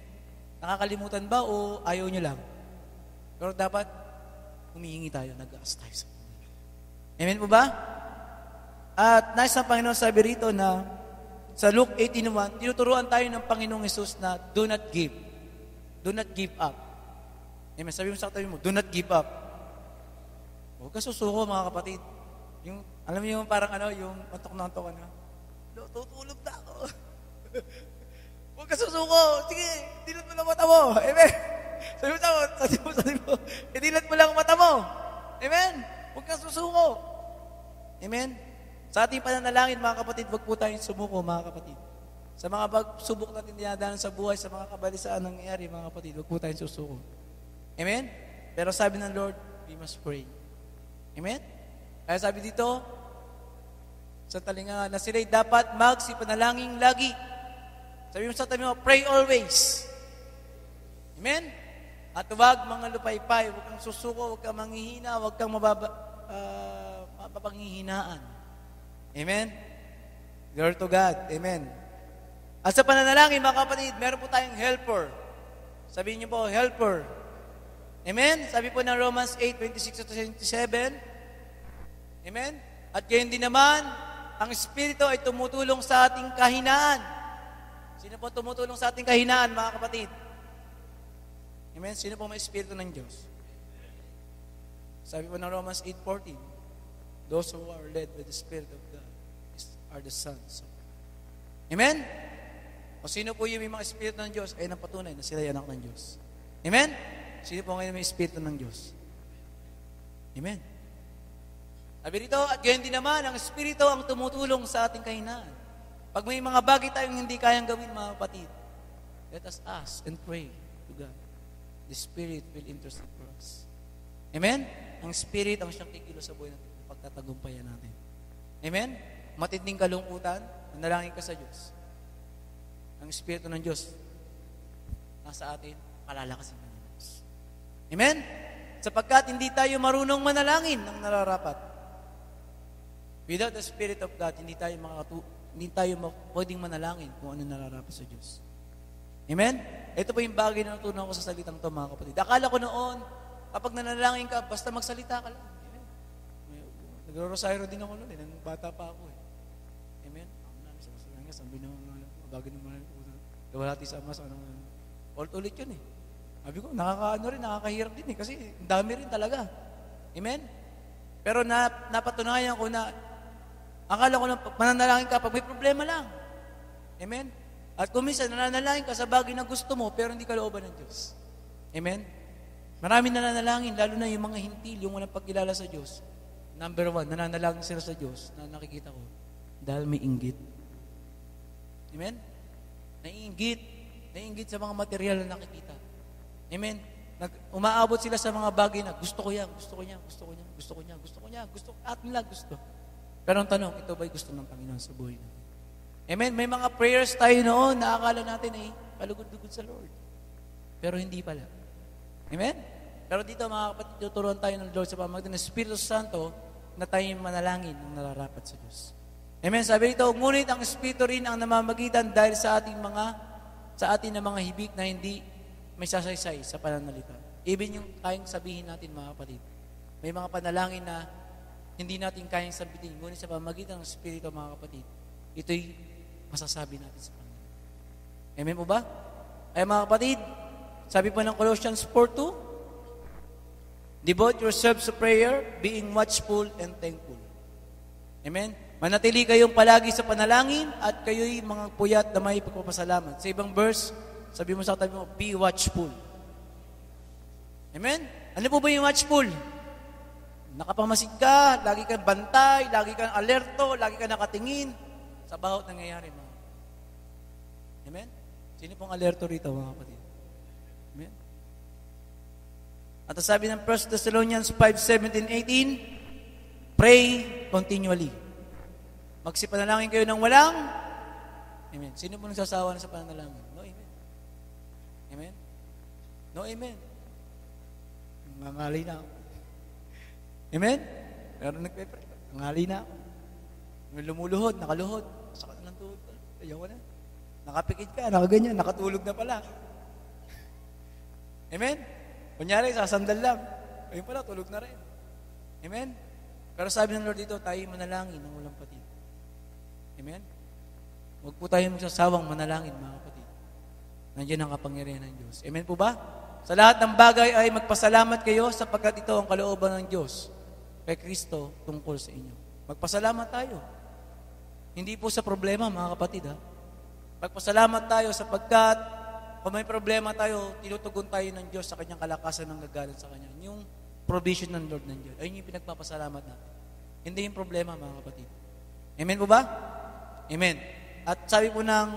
Nakakalimutan ba o ayaw nyo lang? Pero dapat humihingi tayo, nag-ask tayo sa Panginoon. Amen po ba? At nais ng Panginoon sabi rito na sa Luke 18:1, tinuturuan tayo ng Panginoong Hesus na do not give. Do not give up. Amen. Sabi mo sa katabi mo, do not give up. Huwag ka susuko, mga kapatid. Yung, alam mo yung parang yung antok ka na. Tutulog na ako. Huwag ka susuko. Sige, dilat mo lang mata mo. Amen. Sabi mo, dilat mo lang mata mo. Amen. Huwag ka susuko. Amen. Sa ating pananalangin, mga kapatid, huwag po tayong sumuko, mga kapatid. Sa mga subok natin dinadaanan sa buhay, sa mga kabalisaan nangyayari, mga kapatid, huwag po tayong susuko. Amen? Pero sabi ng Lord, we must pray. Amen? Kaya sabi dito, sa talinga na sila'y dapat magsipanalangin lagi. Sabi mo sa tabi mo, pray always. Amen? At huwag mga lupaypay, huwag kang susuko, huwag kang manghihina, huwag kang mapapanghihinaan. Amen? Glory to God. Amen. At sa pananalangin, mga kapatid, meron po tayong helper. Sabihin niyo po, helper. Amen? Sabi po ng Romans 8:26-27. Amen? At gayon din naman, ang Espiritu ay tumutulong sa ating kahinaan. Sino po tumutulong sa ating kahinaan, mga kapatid? Amen? Sino po may Espiritu ng Diyos? Sabi po ng Romans 8:14, those who are led by the Spirit of God are the sons of God. Amen? O sino po yung may mga Espiritu ng Diyos ay napatunay na sila ay anak ng Diyos. Amen? Sino po ngayon may Espiritu ng Diyos? Amen? Sabi rito, at gayon din naman, ang Espiritu ang tumutulong sa ating kahinaan. Pag may mga bagay tayong hindi kayang gawin, mga kapatid, let us ask and pray to God. The Spirit will intercede for us. Amen? Ang Spirit ang siyang kikilos sa buhay natin, pagtatagumpayan natin. Amen? Matinding kalungkutan, manalangin ka sa Diyos. Ang Espiritu ng Diyos nasa atin, palalakasin ka ng Diyos. Amen? Sapagkat hindi tayo marunong manalangin ng nararapat. Without the Spirit of God, hindi tayo pwedeng manalangin kung ano nararapat sa Diyos. Amen? Ito po yung bagay na natutunan ko sa salitang ito, mga kapatid. Akala ko noon, kapag nanalangin ka, basta magsalita ka lang. Amen? Nagro-rosaryo din ako noon, nang bata pa ako. Amen? Ako namin sa masalangin, sabi naman, bagay naman, gawalati sa ama, ulit yun eh. Sabi ko, nakakahirap din eh, kasi ang dami rin talaga. Amen? Pero napatunayan ko na, akala ko na mananalangin ka pag may problema lang. Amen? At kung minsan, nananalangin ka sa bagay na gusto mo, pero hindi ka looban ng Diyos. Amen? Maraming nananalangin, lalo na yung mga hintil, yung walang pagkilala sa Diyos. Number 1, nananalangin sila sa Diyos, na nakikita ko, dahil may inggit. Amen? Naiinggit sa mga material na nakikita. Amen? Umaabot sila sa mga bagay na gusto ko yan, at nila gusto. Pero ang tanong, ito ba'y gusto ng Panginoon sa buhay natin? Amen? May mga prayers tayo noon na akala natin ay palugod-lugod sa Lord. Pero hindi pala. Amen? Pero dito mga kapatid, tuturuan tayo ng Lord sa pamamagitan ng Espiritu Santo na tayo manalangin ng nararapat sa Diyos. Amen? Sabi dito, ngunit ang Espiritu rin ang namamagitan dahil sa atin na mga hibik na hindi may sasaysay sa pananalita. Even yung kayang sabihin natin, mga kapatid. May mga panalangin na hindi natin kayang sabihin, ngunit sa pamamagitan ng Espiritu, mga kapatid, ito'y masasabi natin sa Panginoon. Amen po ba? Ay mga kapatid, sabi po ng Colossians 4:2, devote yourselves to prayer, being watchful and thankful. Amen? Manatili kayong palagi sa panalangin at kayo'y mga puyat na may pagpapasalamat. Sa ibang verse, sabi mo sa katabi mo, be watchful. Amen? Ano po ba yung watchful? Nakapamasid ka, lagi kang bantay, lagi kang alerto, lagi kang nakatingin sa bawat nangyayari mo. Amen? Sino pong alerto rito, mga kapatid? Amen? At sabi ng 1 Thessalonians 5:17-18, pray continually. Magsipanalangin kayo ng walang. Amen. Sino po nagsasawa na sa panalangin? No, amen. Amen? No, amen. Nangali na ako. Amen? Pero nagpe-pray. Nangali na ako. May lumuluhod, nakaluhod. Sakit ng tuhod. Ayaw ko na. Nakapikit ka, nakaganyan, nakatulog na pala. Amen? Kunyari, sasandal lang. Ayun pala, tulog na rin. Amen? Pero sabi ng Lord dito, tayo manalangin ng walang patid. Amen? Huwag po tayo magsasawang manalangin, mga kapatid. Nandiyan ang kapangyarihan ng Diyos. Amen po ba? Sa lahat ng bagay ay magpasalamat kayo sapagkat ito ang kalooban ng Diyos kay Kristo tungkol sa inyo. Magpasalamat tayo. Hindi po sa problema, mga kapatid, ha? Magpasalamat tayo sapagkat kung may problema tayo, tinutugon tayo ng Diyos sa kanyang kalakasan ng gagalan sa kanya. Yung provision ng Lord ng Diyos. Ayun yung pinagpapasalamat natin. Hindi yung problema, mga kapatid. Amen po ba? Amen. At sabi po ng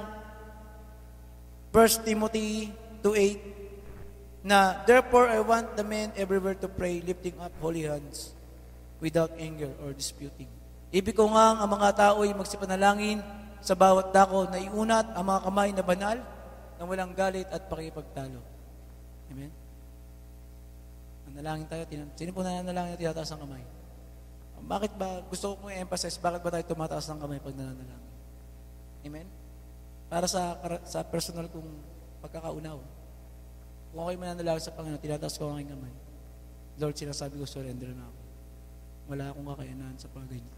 1 Timothy 2:8 na, therefore I want the men everywhere to pray, lifting up holy hands without anger or disputing. Ibig ko nga ang mga tao ay magsipanalangin sa bawat dako na iunat ang mga kamay na banal na walang galit at pakipagtalo. Amen? Manalangin tayo. Sino po nananalangin na tinataas ang kamay? Bakit ba, gusto ko i-emphasize, bakit ba tayo tumataas ng kamay pag nananalangin? Amen? Para sa personal kong pagkakaunaw. Kung ako'y mananalangin sa Panginoon, tinataas ko ang aking kamay. Lord, sinasabi ko, surrender na ako. Wala akong kakayanan sa bagay niyo.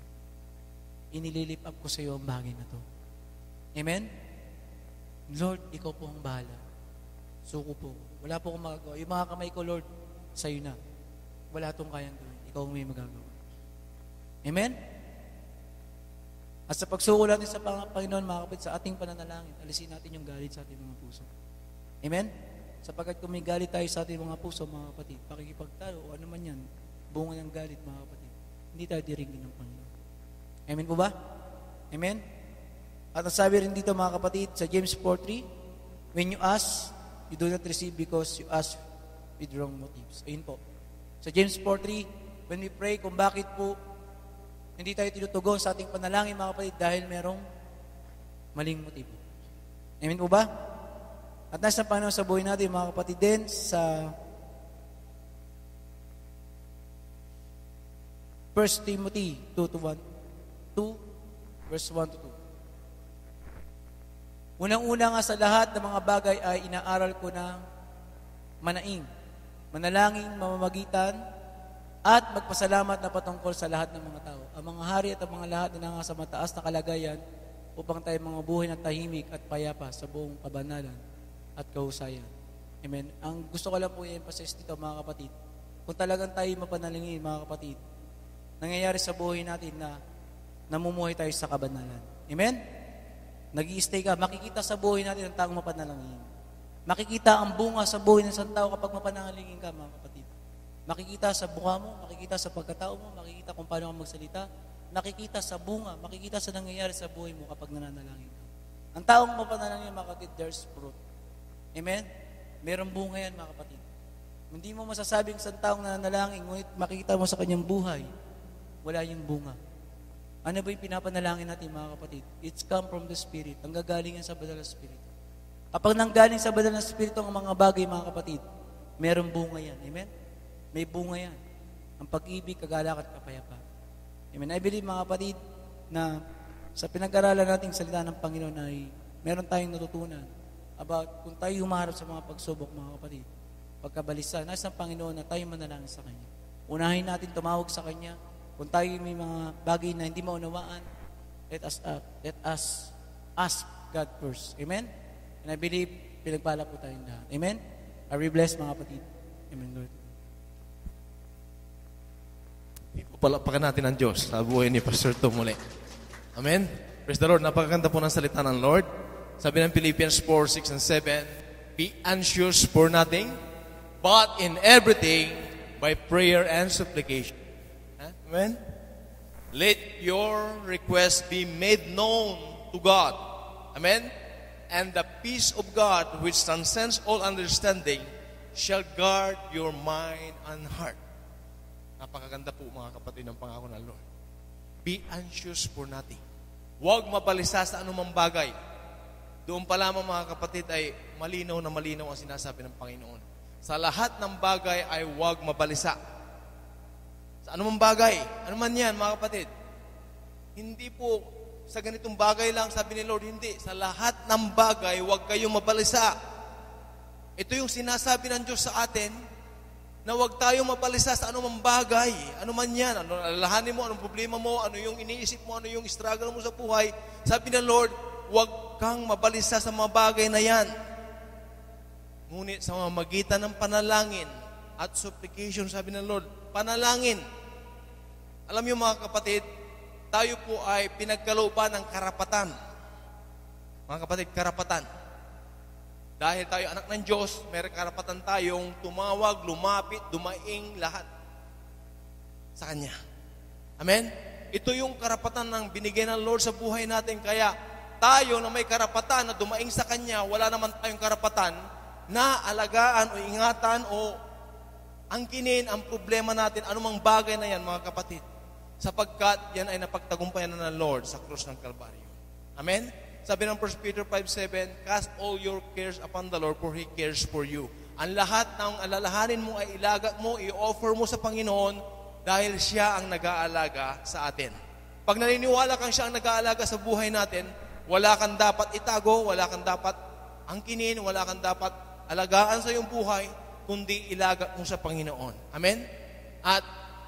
Inililip up ko sa iyo ang bagay na to. Amen? Lord, ikaw po ang bahala. Suko po. Wala po akong magagawa. Yung mga kamay ko, Lord, sa iyo na. Wala itong kayang gawin. Ikaw ang may magagawa. Amen? At sa pagsuko natin sa Panginoon, mga kapatid, sa ating pananalangin, alisin natin yung galit sa ating mga puso. Amen? Sapagkat kung may galit tayo sa ating mga puso, mga kapatid, pakikipagtalo o ano man yan, bunga ng galit, mga kapatid, hindi tayo diringgin ng Panginoon. Amen po ba? Amen? At ang sabi rin dito, mga kapatid, sa James 4:3, when you ask, you do not receive because you ask with wrong motives. Ayun po. Sa James 4:3, when we pray, kung bakit po hindi tayo tinutugon sa ating panalangin, mga kapatid, dahil merong maling motibo. Amen po ba? At nasa Panginoon sa buhay natin, mga kapatid, din sa 1 Timothy 2 verse 1-2. Unang-una nga sa lahat ng mga bagay ay inaaral ko na manaing, manalangin, mamamagitan, at magpasalamat na patungkol sa lahat ng mga tao. Ang mga hari at ang mga lahat na nasa mataas na kalagayan upang tayo mga buhay na tahimik at payapa sa buong kabanalan at kahusayan. Amen. Ang gusto ko lang po i-emphasize dito, mga kapatid, kung talagang tayo mapanalangin, mga kapatid, nangyayari sa buhay natin na namumuhay tayo sa kabanalan. Amen? Nag-i-stay ka, makikita sa buhay natin ang taong mapanalangin. Makikita ang bunga sa buhay ng isang tao kapag mapanalangin ka, mga kapatid. Makikita sa buka mo, makikita sa pagkatao mo, makikita kung paano ka magsalita, makikita sa bunga, makikita sa nangyayari sa buhay mo kapag nananalangin ka. Ang taong mapanalangin, mga kapatid, there's fruit. Amen? Merong bunga yan, mga kapatid. Hindi mo masasabing sa taong nananalangin, ngunit makikita mo sa kanyang buhay, wala yung bunga. Ano ba yung pinapanalangin natin, mga kapatid? It's come from the Spirit. Ang gagaling yan sa banal na Espiritu. Kapag nanggaling sa banal na Espiritu ang mga bagay, mga kapatid, merong bunga yan. Amen? May bunga yan. Ang pag-ibig, kagalak at kapayapa. Amen? I believe, mga kapatid, na sa pinag-aralan nating salita ng Panginoon ay meron tayong natutunan about kung tayo humaharap sa mga pagsubok, mga kapatid. Pagkabalisa, nasa Panginoon na tayo manalangin sa Kanya. Unahin natin tumawag sa Kanya. Kung tayo may mga bagay na hindi maunawaan, let us Ask God first. Amen? And I believe, pinagpala po tayong lahat. Amen? Are we blessed, mga kapatid? Amen, Lord. Palakpakan natin ang Diyos sa buhay ni Pastor Tom muli. Amen? Praise the Lord. Napakaganda po ng salita ng Lord. Sabi ng Philippians 4, 6, and 7, be anxious for nothing, but in everything, by prayer and supplication. Amen? Let your request be made known to God. Amen? And the peace of God, which transcends all understanding, shall guard your mind and heart. Napakaganda po, mga kapatid, ng pangako ng Lord. Be anxious for nothing. Huwag mabalisa sa anumang bagay. Doon pa lamang, mga kapatid, ay malinaw na malinaw ang sinasabi ng Panginoon. Sa lahat ng bagay ay huwag mabalisa. Sa anumang bagay, ano man yan, mga kapatid. Hindi po sa ganitong bagay lang, sabi ni Lord, hindi. Sa lahat ng bagay, huwag kayong mabalisa. Ito yung sinasabi ng Diyos sa atin, na huwag tayong mabalisa sa anumang bagay. Ano man yan, ano alalahanin mo, anong problema mo, ano yung iniisip mo, ano yung struggle mo sa buhay. Sabi ng Lord, huwag kang mabalisa sa mga bagay na yan. Ngunit sa mamagitan ng panalangin at supplication, sabi ng Lord, panalangin. Alam niyo, mga kapatid, tayo po ay pinagkalooban ng karapatan. Mga kapatid, karapatan. Dahil tayo anak ng Diyos, may karapatan tayong tumawag, lumapit, dumaing lahat sa Kanya. Amen? Ito yung karapatan ng binigay ng Lord sa buhay natin. Kaya tayo na may karapatan na dumaing sa Kanya, wala naman tayong karapatan na alagaan o ingatan o angkinin ang problema natin, anumang bagay na yan, mga kapatid. Sapagkat yan ay napagtagumpayan na ng Lord sa krus ng Kalbaryo. Amen? Sabi ng 1 Peter 5:7, cast all your cares upon the Lord, for He cares for you. Ang lahat ng alalahanin mo ay ilagak mo, i-offer mo sa Panginoon dahil Siya ang nag-aalaga sa atin. Pag naniniwala kang Siya ang nag-aalaga sa buhay natin, wala kang dapat itago, wala kang dapat angkinin, wala kang dapat alagaan sa iyong buhay, kundi ilagak mo sa Panginoon. Amen? At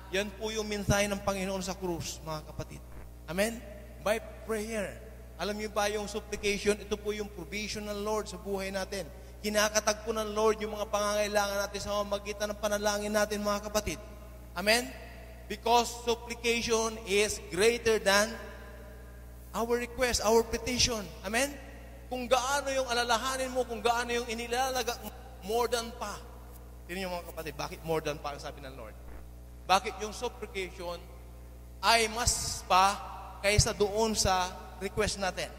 yan po yung mensahe ng Panginoon sa krus, mga kapatid. Amen? By prayer. Alam niyo ba yung supplication, ito po yung provision ng Lord sa buhay natin. Kinakatag po ng Lord yung mga pangangailangan natin sa mamagitan ng panalangin natin, mga kapatid. Amen? Because supplication is greater than our request, our petition. Amen? Kung gaano yung alalahanin mo, kung gaano yung inilalaga, more than pa. Tingnan niyo, mga kapatid, bakit more than pa ang sabi ng Lord? Bakit yung supplication ay mas pa kaysa doon sa request natin?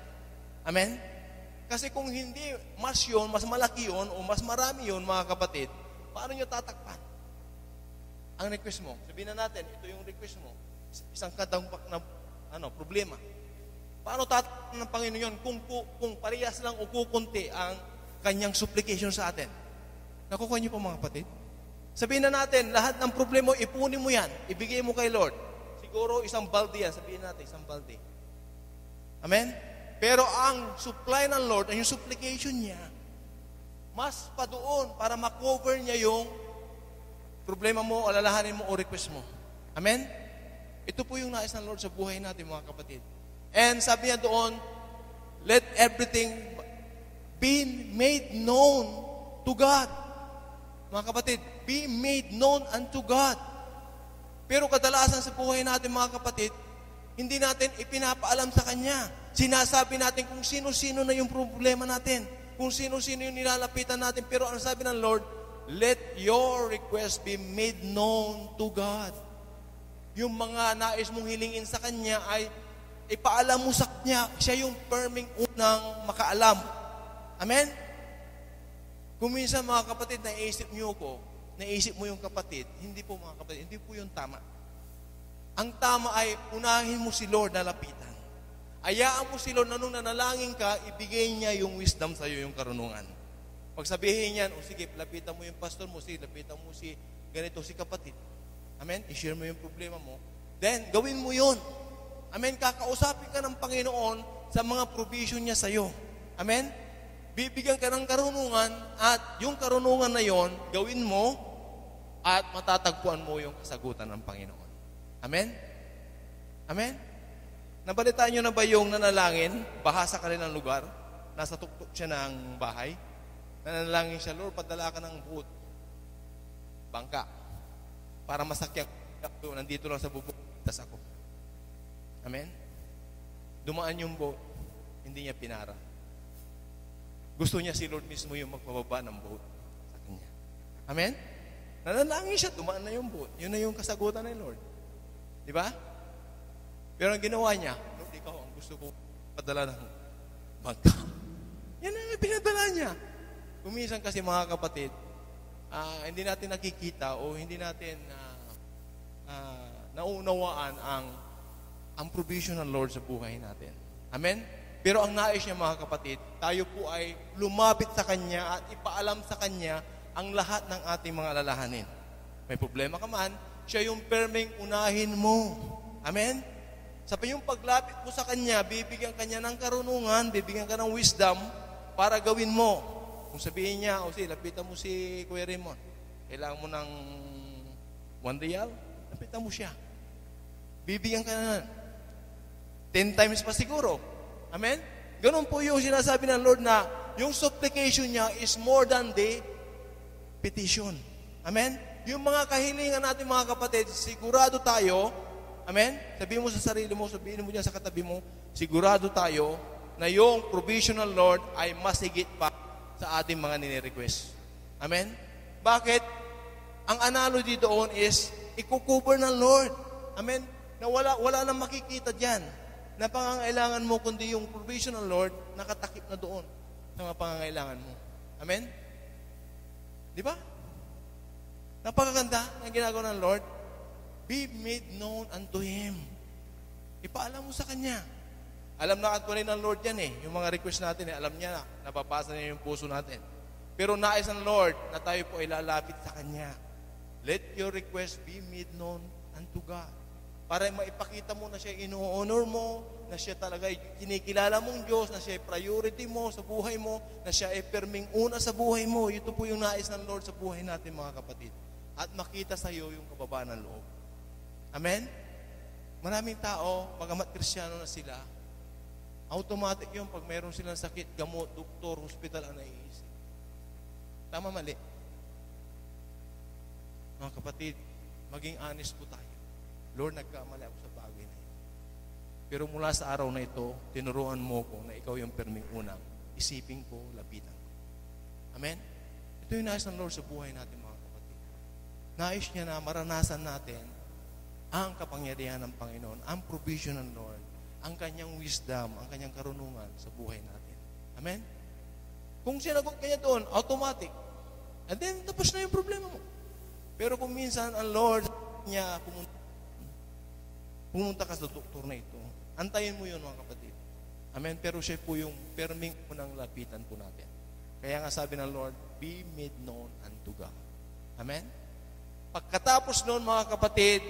Amen? Kasi kung hindi mas yun, mas malaki yun, o mas marami yun, mga kapatid, paano nyo tatakpan ang request mo? Sabihin na natin, ito yung request mo. Isang kadampak na problema. Paano tatakpan ng Panginoon yun kung parehas lang o kukunti ang kanyang supplication sa atin? Nakukuha niyo po, mga kapatid? Sabihin na natin, lahat ng problema, ipunin mo yan, ibigay mo kay Lord. Siguro isang balde yan, sabihin natin, isang balde. Amen? Pero ang supply ng Lord, ang yung supplication niya, mas pa doon para makover niya yung problema mo, alalahanin mo, o request mo. Amen? Ito po yung nais ng Lord sa buhay natin, mga kapatid. And sabi niya doon, let everything be made known to God. Mga kapatid, be made known unto God. Pero kadalasan sa buhay natin, mga kapatid, hindi natin ipinapaalam sa Kanya. Sinasabi natin kung sino-sino na yung problema natin. Kung sino-sino yung nilalapitan natin. Pero ang sabi ng Lord, let your request be made known to God. Yung mga nais mong hilingin sa Kanya ay ipaalam mo sa Kanya. Siya yung perming unang makaalam. Amen? Kung minsan, mga kapatid, naisip mo yung kapatid, hindi po, mga kapatid, hindi po yung tama. Ang tama ay unahin mo si Lord na lapitan. Ayaan mo si Lord na nung nanalangin ka, ibigay niya yung wisdom sa iyo, yung karunungan. Pag sabihin niyan, sige, lapitan mo yung pastor mo, sige, lapitan mo si ganito, si kapatid. Amen? I-share mo yung problema mo. Then, gawin mo yun. Amen? Kakausapin ka ng Panginoon sa mga provision niya sa iyo. Amen? Bibigyan ka ng karunungan at yung karunungan na yon, gawin mo at matatagpuan mo yung kasagutan ng Panginoon. Amen? Amen? Nabalitaan nyo na ba yung nanalangin, baha sa kanilang lugar, nasa tuktok siya ng bahay, nanalangin siya, Lord, padala ka ng boat, bangka, para masakyan ko, nandito lang sa bubong, tas ako. Amen? Dumaan yung boat, hindi niya pinara. Gusto niya si Lord mismo yung magbababa ng boat sa kanya. Amen? Nanalangin siya, dumaan na yung boat. Yun na yung kasagutan ng Lord. Di ba? Pero ang ginawa niya, Lord, ikaw ang gusto ko padala ng bangka. Yan ang pinadala niya. Kuminsan kasi mga kapatid, hindi natin nakikita o hindi natin naunawaan ang provision ng Lord sa buhay natin. Amen? Pero ang nais niya mga kapatid, tayo po ay lumapit sa Kanya at ipaalam sa Kanya ang lahat ng ating mga alalahanin. May problema ka man, siya yung perming unahin mo. Amen? Sa yung paglapit mo sa Kanya, bibigyan Kanya ng karunungan, bibigyan ka ng wisdom para gawin mo. Kung sabihin niya, lapitan mo si Kuya Raymond, kailangan mo ng 1 real, lapitan mo siya. Bibigyan ka na 10 times pa siguro. Amen? Ganun po yung sinasabi ng Lord na yung supplication niya is more than the petition. Amen? Yung mga kahilingan natin mga kapatid, sigurado tayo, amen? Sabihin mo sa sarili mo, sabihin mo dyan sa katabi mo, sigurado tayo na yung provision ng Lord ay mas higit pa sa ating mga nire-request. Amen? Bakit? Ang analogy doon is, ikukover ng Lord. Amen? Na wala nang makikita dyan na pangangailangan mo, kundi yung provision ng Lord nakatakip na doon sa mga pangangailangan mo. Amen? Di ba? Napakaganda ng ginagawa ng Lord. Be made known unto Him. Ipaalam mo sa Kanya. Alam na actually ng Lord yan yung mga request natin alam niya na, napapasa niya yung puso natin. Pero nais ng Lord na tayo po ay lalapit sa Kanya. Let your request be made known unto God. Para maipakita mo na siya ino-honor mo, na siya talaga kinikilala mong Diyos, na siya priority mo sa buhay mo, na siya ay perming una sa buhay mo. Ito po yung nais ng Lord sa buhay natin mga kapatid. At makita sa iyo yung kababaan ng loob. Amen? Maraming tao, magamat Kristiyano na sila, automatic yung pag mayroon silang sakit, gamot, doktor, hospital ang naiisip. Tama, mali. Mga kapatid, maging honest po tayo. Lord, nagkamali ako sa bagay na ito. Pero mula sa araw na ito, tinuruan mo ko na ikaw yung perming unang. Isipin ko, lapitan ko. Amen? Ito yung nais ng Lord sa buhay natin, mga kapatid. Nais niya na maranasan natin ang kapangyarihan ng Panginoon, ang provision ng Lord, ang kanyang wisdom, ang kanyang karunungan sa buhay natin. Amen? Kung sinagot kanya doon, automatic. And then, tapos na yung problema mo. Pero kung minsan, ang Lord niya pumunta ka sa doktor na ito, antayin mo yun mga kapatid. Amen? Pero siya po yung perming unang lapitan po natin. Kaya nga sabi ng Lord, be made known unto God. Amen? Pagkatapos noon mga kapatid,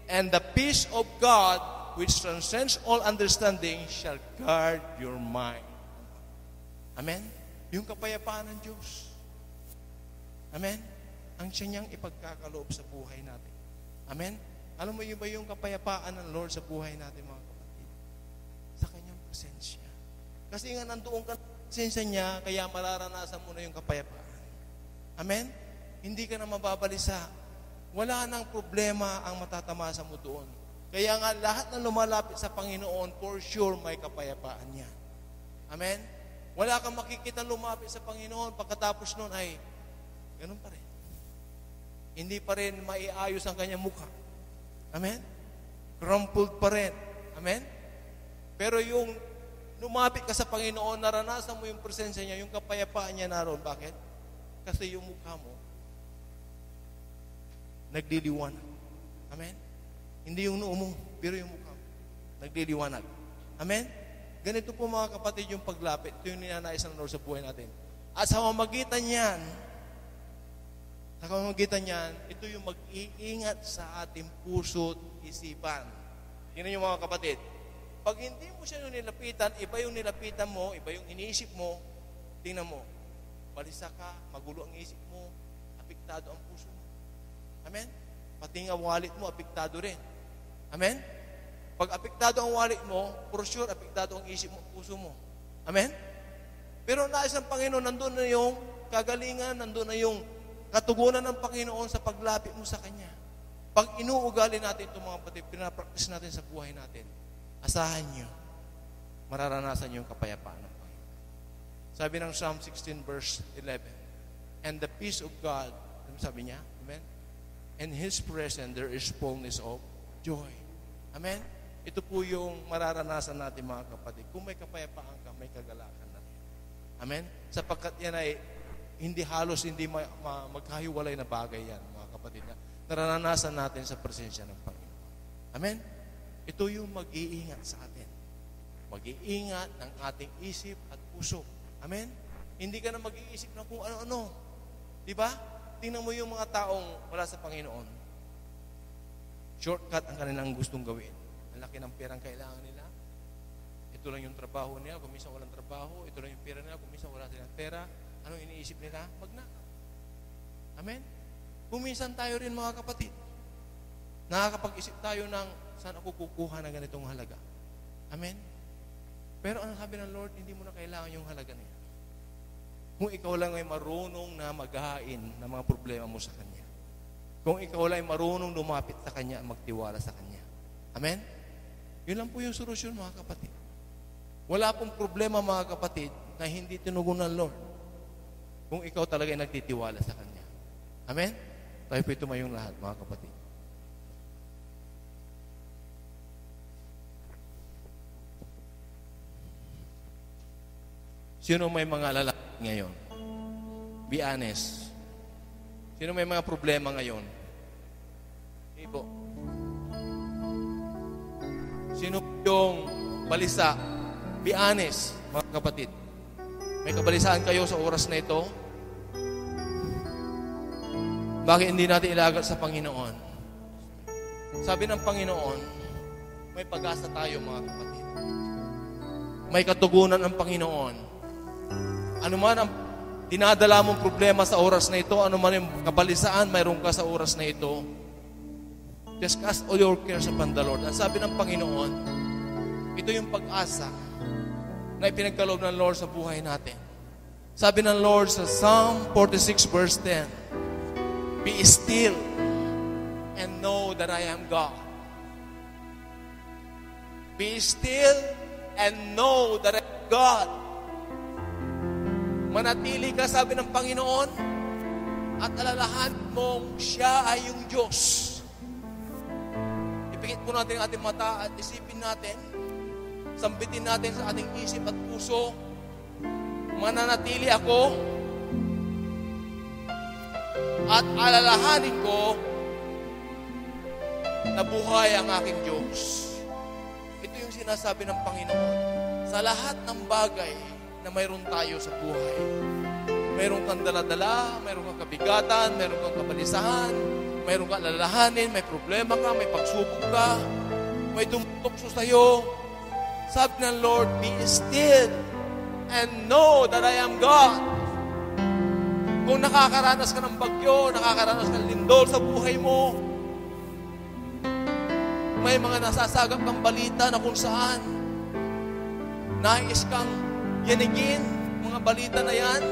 and the peace of God, which transcends all understanding, shall guard your mind. Amen? Yung kapayapaan ng Diyos. Amen? Ang siya niyang ipagkakaloob sa buhay natin. Amen? Alam mo yun ba yung kapayapaan ng Lord sa buhay natin, mga kapatid? Sa kanyang presensya. Kasi nga nandoon ka sa presensya niya, kaya mararanasan mo na yung kapayapaan. Amen? Hindi ka na mababalisa. Wala nang problema ang matatamasa mo doon. Kaya nga lahat na lumalapit sa Panginoon, for sure may kapayapaan niya. Amen? Wala kang makikita lumapit sa Panginoon, pagkatapos noon ay ganun pa rin. Hindi pa rin maiayos ang kanyang mukha. Amen? Crumpled pa rin. Amen? Pero yung lumapit ka sa Panginoon, naranasan mo yung presensya niya, yung kapayapaan niya naroon. Bakit? Kasi yung mukha mo, nagliliwanag. Amen? Hindi yung noo mo, pero yung mukha mo, nagliliwanag. Amen? Ganito po mga kapatid yung paglapit. Ito yung ninanais ng Lord sa buhay natin. At sa pamamagitan niyan, ito yung mag-iingat sa ating puso't isipan. Tingnan yung mga kapatid. Pag hindi mo siya yung nilapitan, iba yung nilapitan mo, iba yung iniisip mo, tingnan mo, balisa ka, magulo ang isip mo, apektado ang puso mo. Amen? Pati nga wallet mo, apektado rin. Amen? Pag apektado ang wallet mo, for sure, apektado ang isip mo, puso mo. Amen? Pero nais ng Panginoon, nandun na yung kagalingan, nandun na yung katugunan ng Panginoon sa paglapit mo sa Kanya. Pag inuugali natin itong mga kapatid, pinapractice natin sa buhay natin, asahan nyo, mararanasan nyo yung kapayapaan ng Panginoon. Sabi ng Psalm 16 verse 11, and the peace of God, ano sabi niya? Amen? In His presence, there is fullness of joy. Amen? Ito po yung mararanasan natin mga kapatid. Kung may kapayapaan ka, may kagalakan na rin. Amen? Sapagkat yan ay hindi magkahiwalay na bagay yan, mga kapatid. Nararanasan natin sa presensya ng Panginoon. Amen? Ito yung mag-iingat sa atin. Mag-iingat ng ating isip at puso. Amen? Hindi ka na mag-iisip na kung ano-ano. Diba? Tingnan mo yung mga taong wala sa Panginoon. Shortcut ang kanilang gustong gawin. Ang laki ng perang kailangan nila. Ito lang yung trabaho nila, kung minsan walang trabaho. Ito lang yung pera nila, kung minsan wala silang pera. Anong iniisip nila? Magnakaw. Amen? Kung minsan tayo rin mga kapatid, nakakapag-isip tayo ng saan ako kukuha ng ganitong halaga. Amen? Pero ano sabi ng Lord, hindi mo na kailangan yung halaga na yan. Kung ikaw lang ay marunong na maghain ng mga problema mo sa Kanya. Kung ikaw lang ay marunong lumapit sa Kanya at magtiwala sa Kanya. Amen? Yun lang po yung solusyon mga kapatid. Wala pong problema mga kapatid na hindi tinugon ng Lord. Kung ikaw talaga ay nagtitiwala sa Kanya. Amen? Tayo po tumayong lahat mga kapatid. Sino may mga lalaki ngayon? Be honest. Sino may mga problema ngayon? Ibo. Sino yung balisa? Be honest, mga kapatid. May kabalisaan kayo sa oras na ito? Bakit hindi natin ilagat sa Panginoon? Sabi ng Panginoon, may pag-asa tayo mga kapatid. May katugunan ng Panginoon. Ano man ang dinadala mong problema sa oras na ito, ano man yung kabalisaan mayroon ka sa oras na ito, just cast all your cares upon the Lord. Ang sabi ng Panginoon, ito yung pag-asa na ipinagkaloob ng Lord sa buhay natin. Sabi ng Lord sa Psalm 46 verse 10, be still and know that I am God. Be still and know that I am God. Manatili ka, sabi ng Panginoon, at alalahan mong siya ay yung Diyos. Ipikit po natin ang ating mata at isipin natin, sambitin natin sa ating isip at puso, mananatili ako at alalahanin ko na buhay ang aking Diyos. Ito yung sinasabi ng Panginoon. Sa lahat ng bagay na mayroon tayo sa buhay, mayroon kang daladala, mayroon kang kabigatan, mayroon kang kabalisahan, mayroon kang alalahanin, may problema ka, may pagsubok ka, may tumutukso sa'yo. Sabi ng Lord, be still and know that I am God. Kung nakakaranas ka ng bagyo, nakakaranas ka ng lindol sa buhay mo, may mga nasasagap kang balita na kung saan nais kang yanigin, mga balita na yan,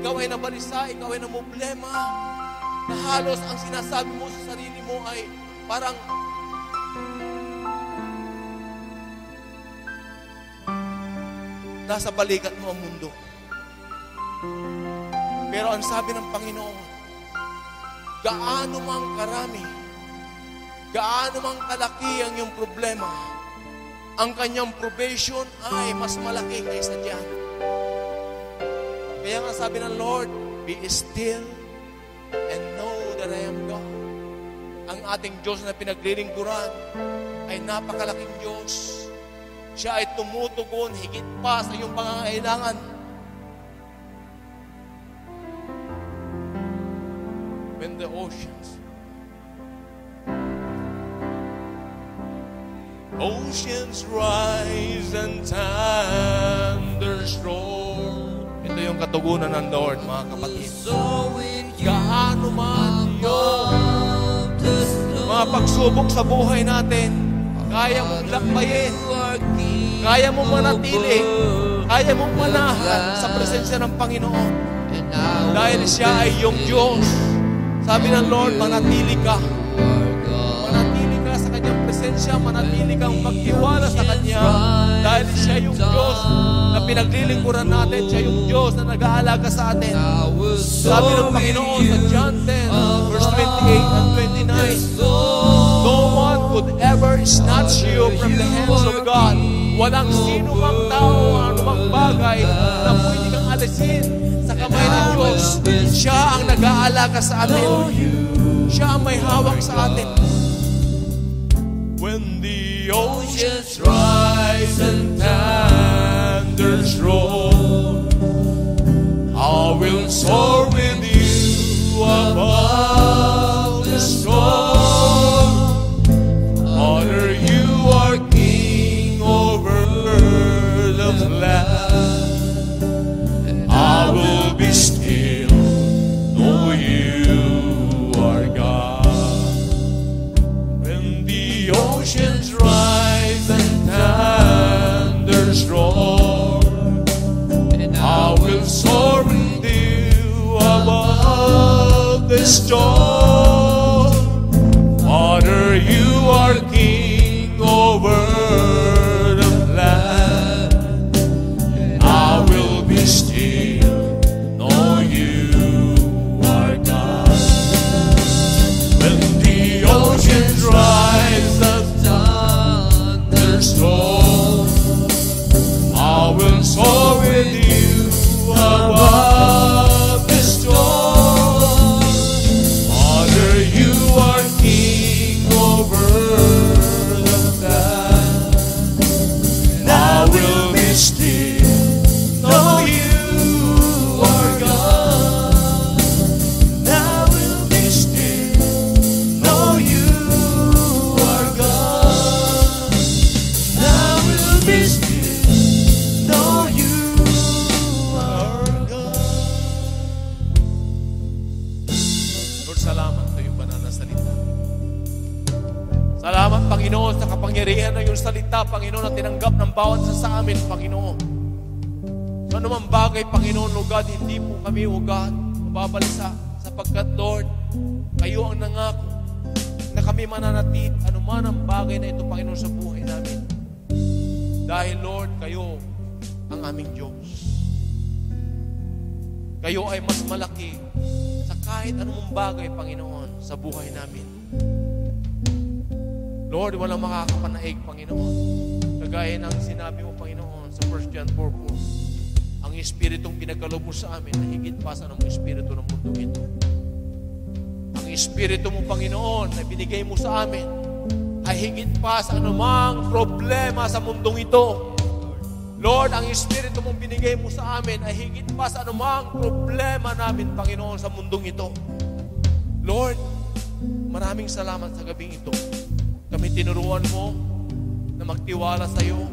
ikaw ay nabalisa, ikaw ay namumblema, na halos ang sinasabi mo sa sarili mo ay parang nasa balikat mo ang mundo. Pero ang sabi ng Panginoon, gaano mang karami, gaano mang kalaki ang iyong problema, ang kanyang probation ay mas malaki kaysa diyan. Kaya nga sabi ng Lord, be still and know that I am God. Ang ating Diyos na pinaglilingkuran ay napakalaking Diyos. Siya ay tumutugon higit pa sa iyong pangangailangan. When the oceans rise and thunderstorm. Ito yung katugunan ng Lord, mga kapatid. Gaano man yung mga pagsubok sa buhay natin, Kaya mong lakbayin. Kaya mong manatili. Kaya mong manahan sa presensya ng Panginoon. Dahil siya ay iyong Diyos. Sabi ng Lord, manatili ka. Manatili ka sa kanyang presensya. Manatili kang magtiwala sa kanya. Dahil siya yung Diyos na pinaglilingkuran natin. Siya yung Diyos na nag-aalaga sa atin. Sabi ng Panginoon sa John 10, verse 28 and 29, no one could ever snatch you from the hands of God. Walang sino mang tao, anumang bagay na pwede kang alisin sa kamay ng Diyos. Siya ang nag-aalaga sa atin. Siya ang may hawak sa atin. When the oceans rise and thunders roll, I will soar with you above the storm. Honor you are King over the land. I will be still, know you are God. When the oceans rise and thunders roar, I will soar with you above the storm. Honor you are King over the land. I will be still, know you are God. When the oceans rise and thunders roll, I will soar with you above the storm. Honor you are King over the land. And I will be still, know you are God. And I will be still, know you are God. And I will be still, know you are God. Lord, salamat sa iyong banal na salita. Salamat, Panginoon, sa kapangyarihan ng iyong salita, Panginoon, na tinanggap ng bawat isa sa amin, Panginoon. Sa anumang bagay, Panginoon, O God, hindi po kami, O God, mababalisa, sapagkat, Lord, kayo ang nangako na kami mananatili anuman ang bagay na ito, Panginoon, sa buhay namin. Dahil, Lord, kayo ang aming Diyos. Kayo ay mas malaki sa kahit anumang bagay, Panginoon, sa buhay namin. Lord, walang makakapanaig, Panginoon. Kagaya ng sinabi mo, Panginoon, sa 1 John 4:4, ang Espiritong pinagkaloob mo sa amin na higit pa sa anumang Espiritu ng mundong ito. Ang Espiritu mo, Panginoon, na binigay mo sa amin ay higit pa sa anumang problema sa mundong ito. Lord, ang Espiritu mong binigay mo sa amin ay higit pa sa anumang problema namin, Panginoon, sa mundong ito. Lord, maraming salamat sa gabing ito. Kami tinuruan mo na magtiwala sa iyo.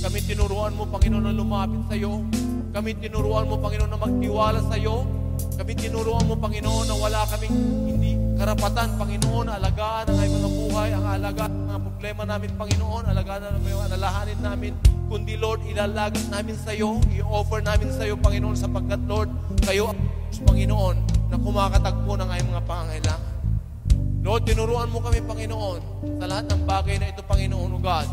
Kami tinuruan mo, Panginoon, na lumapit sa iyo. Kami tinuruan mo, Panginoon, na magtiwala sa iyo. Kami tinuruan mo, Panginoon, na wala kaming hindi karapatan, Panginoon, na alagaan ang aming mga buhay, ang alagaan ng mga problema namin, Panginoon, alagaan ang mga nalahanin namin. Kundi, Lord, ilalagay namin sa iyo, i-offer namin sa iyo, Panginoon, sapagkat, Lord, kayo ang Panginoon na kumakatagpo ng aming mga pangangailangan. Lord, tinuruan mo kami, Panginoon, sa lahat ng bagay na ito, Panginoon, O God,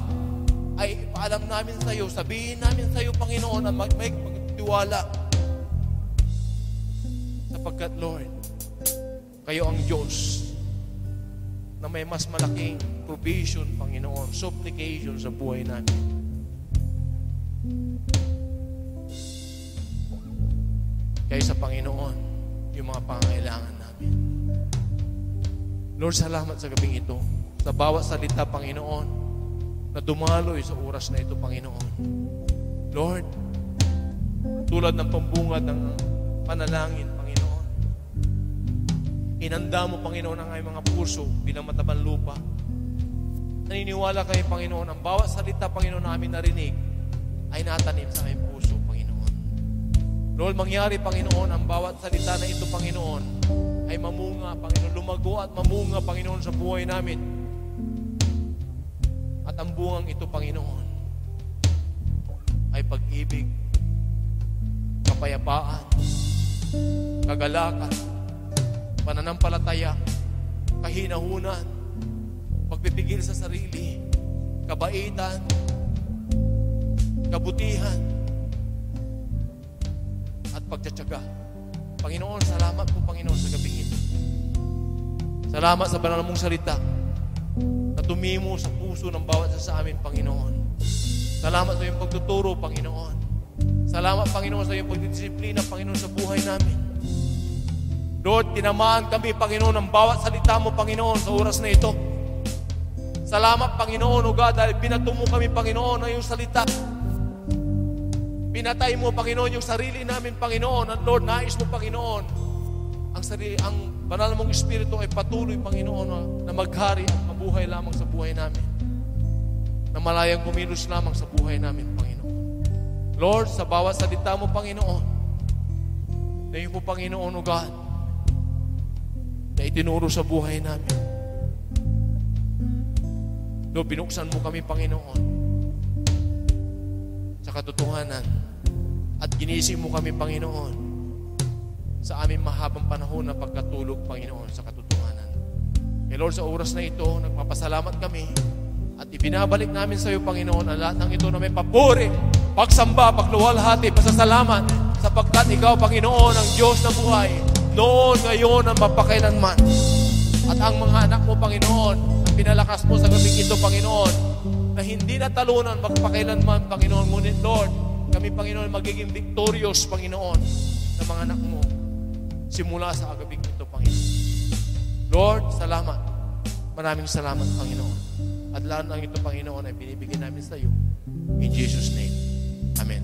ay ipaalam namin sa iyo, sabihin namin sa iyo, Panginoon, na may magtiwala. Sapagkat, Lord, kayo ang Diyos na may mas malaking provision, Panginoon, supplication sa buhay namin. Kaysa, Panginoon, yung mga pangangailangan namin. Lord, salamat sa gabing ito. Sa bawat salita, Panginoon, na dumaloy sa oras na ito, Panginoon. Lord, tulad ng pambungad ng panalangin, Panginoon, inanda mo, Panginoon, ang aming mga puso bilang matabang lupa. Naniniwala kami, Panginoon, ang bawat salita, Panginoon, na aming narinig ay natanim sa aming puso, Panginoon. Lord, mangyari, Panginoon, ang bawat salita na ito, Panginoon, ay mamunga, Panginoon, lumago at mamunga, Panginoon, sa buhay namin. At ang bungang ito, Panginoon, ay pag-ibig, kapayapaan, kagalakan, pananampalataya, kahinahunan, pagpipigil sa sarili, kabaitan, kabutihan, at pagtsatsaga. Panginoon, salamat po, Panginoon, sa gabing ito. Salamat sa banal mong salita na tumimo sa puso ng bawat isa sa amin, Panginoon. Salamat sa iyong pagtuturo, Panginoon. Salamat, Panginoon, sa iyong pagdidisiplina, Panginoon, sa buhay namin. Lord, tinamaan kami, Panginoon, ng bawat salita mo, Panginoon, sa oras na ito. Salamat, Panginoon, O God, dahil binato mo kami, Panginoon, ng iyong salita. Pinatay mo, Panginoon, yung sarili namin, Panginoon. At Lord, nais mo, Panginoon, ang banal mong Espiritu ay patuloy, Panginoon, na maghari at mabuhay lamang sa buhay namin. Na malayang kumilos lamang sa buhay namin, Panginoon. Lord, sa bawat salita mo, Panginoon, na iyong po, Panginoon, O God, na itinuro sa buhay namin. Lord, binuksan mo kami, Panginoon, sa katotohanan. At ginising mo kami, Panginoon, sa aming mahabang panahon na pagkatulog, Panginoon, sa katotohanan. Kaya Lord, sa oras na ito, nagpapasalamat kami at ibinabalik namin sa iyo, Panginoon, ang lahat ng ito na may papuri, pagsamba, pagluwalhati, pasasalamat, sapagkat ikaw, Panginoon, ang Diyos na buhay, noon, ngayon, ang mapakailanman. At ang mga anak mo, Panginoon, ang pinalakas mo sa gabing ito, Panginoon, na hindi natalunan magpakailanman, Panginoon. Ngunit, Lord, kami, Panginoon, magiging victorious, Panginoon, sa mga anak mo, simula sa agabing ito, Panginoon. Lord, salamat. Maraming salamat, Panginoon. At lahat ng ito, Panginoon, ay binibigyan namin sa iyo. In Jesus' name. Amen.